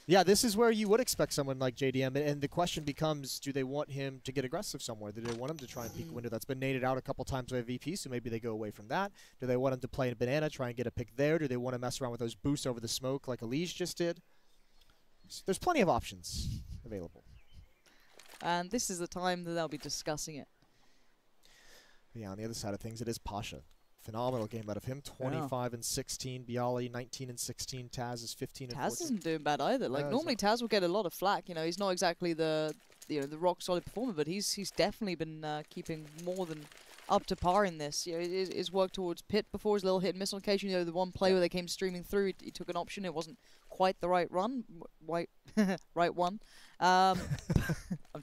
Yeah, this is where you would expect someone like JDM, and the question becomes, do they want him to get aggressive somewhere? Do they want him to try and peek a window that's been naded out a couple times by VP, so maybe they go away from that? Do they want him to play in Banana, try and get a pick there? Do they want to mess around with those boosts over the smoke like Elish just did? So there's plenty of options available. And this is the time that they'll be discussing it. Yeah, on the other side of things, it is Pasha. Phenomenal game out of him. 25-16. Bialy 19-16. Taz is 15-14. Taz isn't doing bad either. Like normally Taz will get a lot of flack. You know, he's not exactly the the rock solid performer, but he's definitely been keeping more than up to par in this. You know, his work towards Pit before, his little hit and miss on occasion. You know, the one play where they came streaming through, he took an option. It wasn't quite the right run, right one. I'm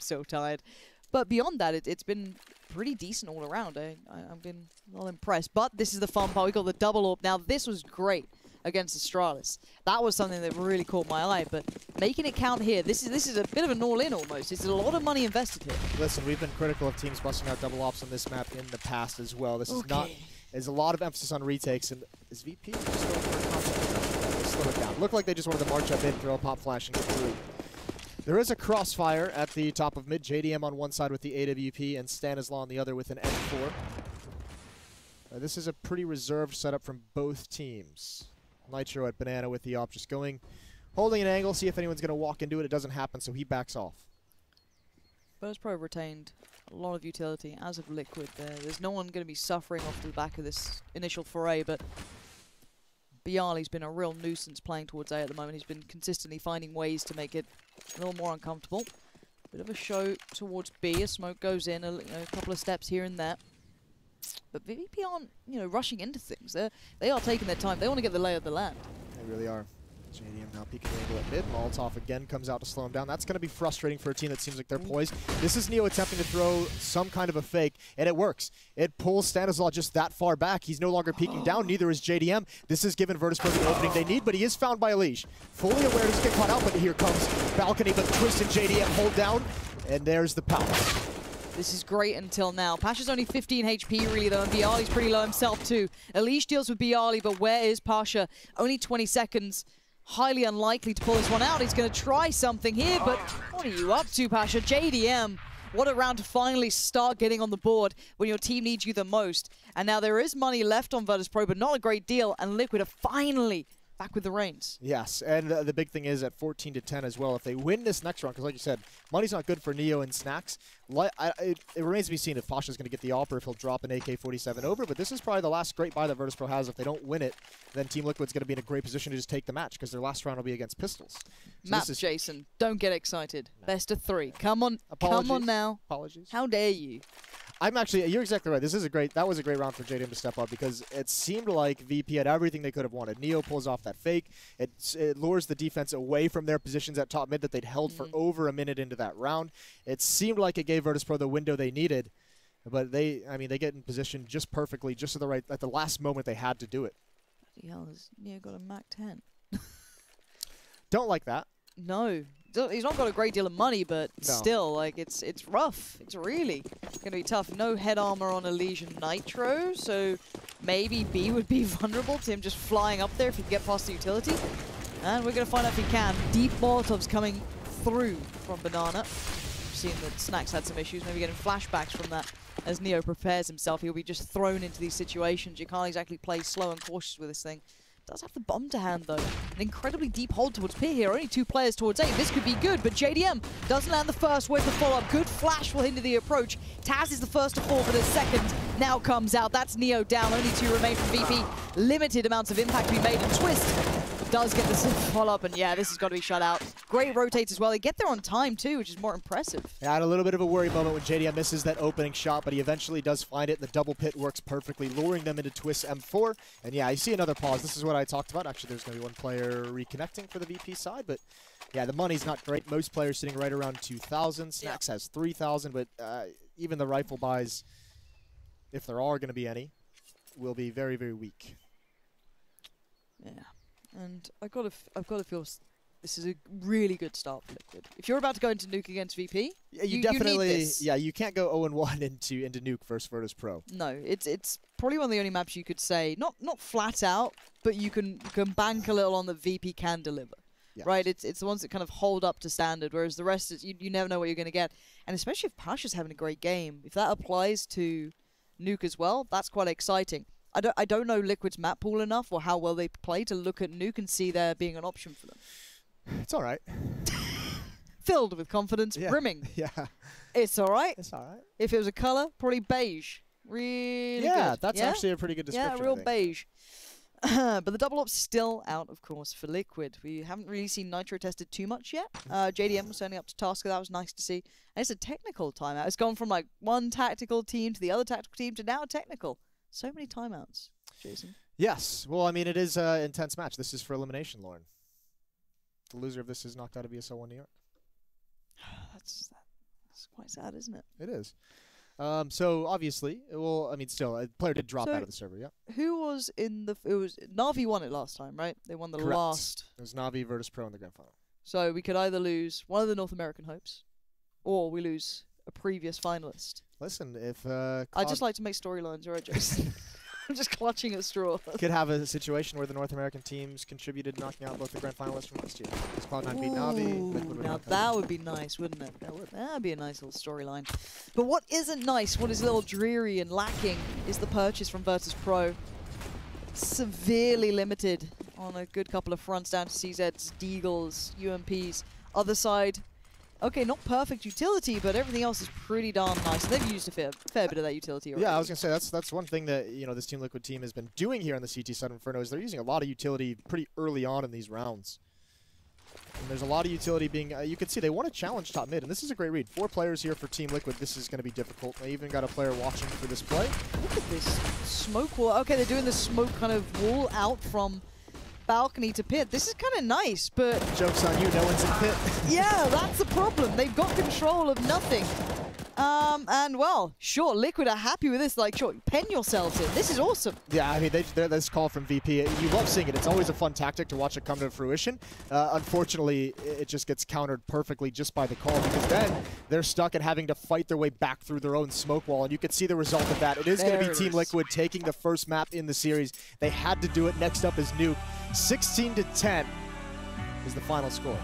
so tired. But beyond that, it's been pretty decent all around. I've been well impressed. But this is the fun part. We got the double orb. Now, this was great against Astralis. That was something that really caught my eye. But making it count here, this is a bit of an all-in almost. It's a lot of money invested here. Listen, we've been critical of teams busting out double ops on this map in the past as well. This is not. There's a lot of emphasis on retakes. And is VP still for contact? Slow it down. Looked like they just wanted to march up in, throw a pop flash, and get through. There is a crossfire at the top of mid. JDM on one side with the AWP and Stanislaw on the other with an M4. This is a pretty reserved setup from both teams. Nitro at Banana with the op just going, holding an angle, see if anyone's going to walk into it. It doesn't happen, so he backs off. Virtus.pro retained a lot of utility, as of Liquid. There's no one going to be suffering off the back of this initial foray, but Bialy's been a real nuisance playing towards A at the moment. He's been consistently finding ways to make it a little more uncomfortable. Bit of a show towards B. A smoke goes in, a couple of steps here and there. But VP aren't, rushing into things. They are taking their time. They want to get the lay of the land. They really are. JDM now peeking the angle at mid. Molotov again comes out to slow him down. That's going to be frustrating for a team that seems like they're poised. This is Neo attempting to throw some kind of a fake, and it works. It pulls Stanislaw just that far back. He's no longer peeking down. Neither is JDM. This has given Virtus.pro the opening they need, but he is found by Elish. Fully aware to get caught out, but here comes Balcony, but Twist and JDM hold down, and there's the pounce. This is great until now. Pasha's only 15 HP really though, and Bialy's pretty low himself too. Elish deals with Bialy, but where is Pasha? Only 20 seconds. Highly unlikely to pull this one out. He's going to try something here, but what are you up to, Pasha? JDM, what a round to finally start getting on the board when your team needs you the most. And now there is money left on Virtus.pro, but not a great deal, and Liquid are finally back with the reins. Yes, and the big thing is at 14-10 as well. If they win this next round, because like you said, money's not good for Neo and Snacks. It remains to be seen if Pasha's going to get the op or if he'll drop an AK-47 over, but this is probably the last great buy that Virtus.pro has. If they don't win it, then Team Liquid's going to be in a great position to just take the match, because their last round will be against Pistols. So Map, Jason, don't get excited. No. Best of 3. Come on. Apologies. Come on now. Apologies. How dare you? You're exactly right. That was a great round for JDM to step up, because it seemed like VP had everything they could have wanted. Neo pulls off that fake. It lures the defense away from their positions at top mid that they'd held for over a minute into that round. It seemed like it gave Virtus.pro the window they needed, but they get in position just perfectly, just at the last moment they had to do it. Bloody hell, has Neo got a Mac 10? Don't like that. No, he's not got a great deal of money, but still, like, it's rough. It's really going to be tough. No head armor on Elysian Nitro, so maybe B would be vulnerable to him just flying up there if he can get past the utility. And we're going to find out if he can. Deep Molotovs coming through from Banana. We've seen that Snack's had some issues, maybe getting flashbacks from that. As Neo prepares himself, he'll be just thrown into these situations. You can't exactly play slow and cautious with this thing. Does have the bomb to hand, though. An incredibly deep hold towards Pit here. Only 2 players towards A. This could be good, but JDM doesn't land the first. Where's the follow-up? Good flash will hinder the approach. Taz is the first to fall, but the second now comes out. That's Neo down. Only 2 remain from VP. Limited amounts of impact to be made, and Twist does get the follow-up, and yeah, this has got to be shut out. Great rotates as well. They get there on time, too, which is more impressive. Yeah, I had a little bit of a worry moment when JDM misses that opening shot, but he eventually does find it. The double pit works perfectly, luring them into Twist M4. And yeah, you see another pause. This is what I talked about. Actually, there's going to be 1 player reconnecting for the VP side, but yeah, the money's not great. Most players sitting right around 2,000. Snacks has 3,000, but even the rifle buys, if there are going to be any, will be very, very weak. Yeah. And I've got to feel this is a really good start for Liquid. If you're about to go into Nuke against VP, you definitely, need this. yeah, you can't go 0-1 into Nuke versus Virtus.pro. No, it's probably one of the only maps you could say not flat out, but you can bank a little on that VP can deliver. Yes. Right? It's the ones that kind of hold up to standard, whereas the rest is you never know what you're going to get. And especially if Pasha's having a great game, if that applies to Nuke as well, that's quite exciting. I don't know Liquid's map pool enough or how well they play to look at Nuke and see there being an option for them. It's all right. Filled with confidence, brimming. Yeah. It's all right. It's all right. If it was a color, probably beige. Really good. That's actually a pretty good description. Yeah, real beige. But the double up's still out, of course, for Liquid. We haven't really seen Nitro tested too much yet. JDM was turning up to task, that was nice to see. And it's a technical timeout. It's gone from like one tactical team to the other tactical team to now a technical. So many timeouts, Jason. Yes. Well, I mean, it is an intense match. This is for elimination, Lauren. The loser of this is knocked out of ESL One New York. That's quite sad, isn't it? It is. So, obviously, well, I mean, still, a player did drop out of the server, yeah. Who was in the... It was Na'Vi won it last time, right? They won the last... It was Na'Vi Virtus.pro in the grand final. So, we could either lose one of the North American hopes, or we lose a previous finalist. Listen, if... I just like to make storylines, all right, Jason? I'm just clutching at straw. Could have a situation where the North American teams contributed knocking out both the grand finalists from last year. Cloud9 beat Na'Vi. Now that would be nice, wouldn't it? That would be a nice little storyline. But what isn't nice, what is a little dreary and lacking, is the purchase from Virtus.pro. Severely limited on a good couple of fronts, down to CZs, Deagles, UMPs. Other side, okay, not perfect utility, but everything else is pretty darn nice. They've used a fair bit of that utility already. Yeah, I was going to say, that's one thing that, this Team Liquid team has been doing here on the CT side of Inferno is they're using a lot of utility pretty early on in these rounds. And there's a lot of utility being, you can see they want to challenge top mid, and this is a great read. 4 players here for Team Liquid. This is going to be difficult. They even got a player watching for this play. Look at this smoke wall. Okay, they're doing the smoke kind of wall out from balcony to pit. This is kind of nice, but... Joke's on you, no one's in pit. Yeah, that's the problem. They've got control of nothing. And, well, sure, Liquid are happy with this. Like, sure, pen yourselves in. This is awesome. Yeah, I mean, this call from VP, you love seeing it. It's always a fun tactic to watch it come to fruition. Unfortunately, it just gets countered perfectly just by the call, because then they're stuck at having to fight their way back through their own smoke wall, and you can see the result of that. It is going to be Team Liquid taking the first map in the series. They had to do it. Next up is Nuke. 16-10 is the final score.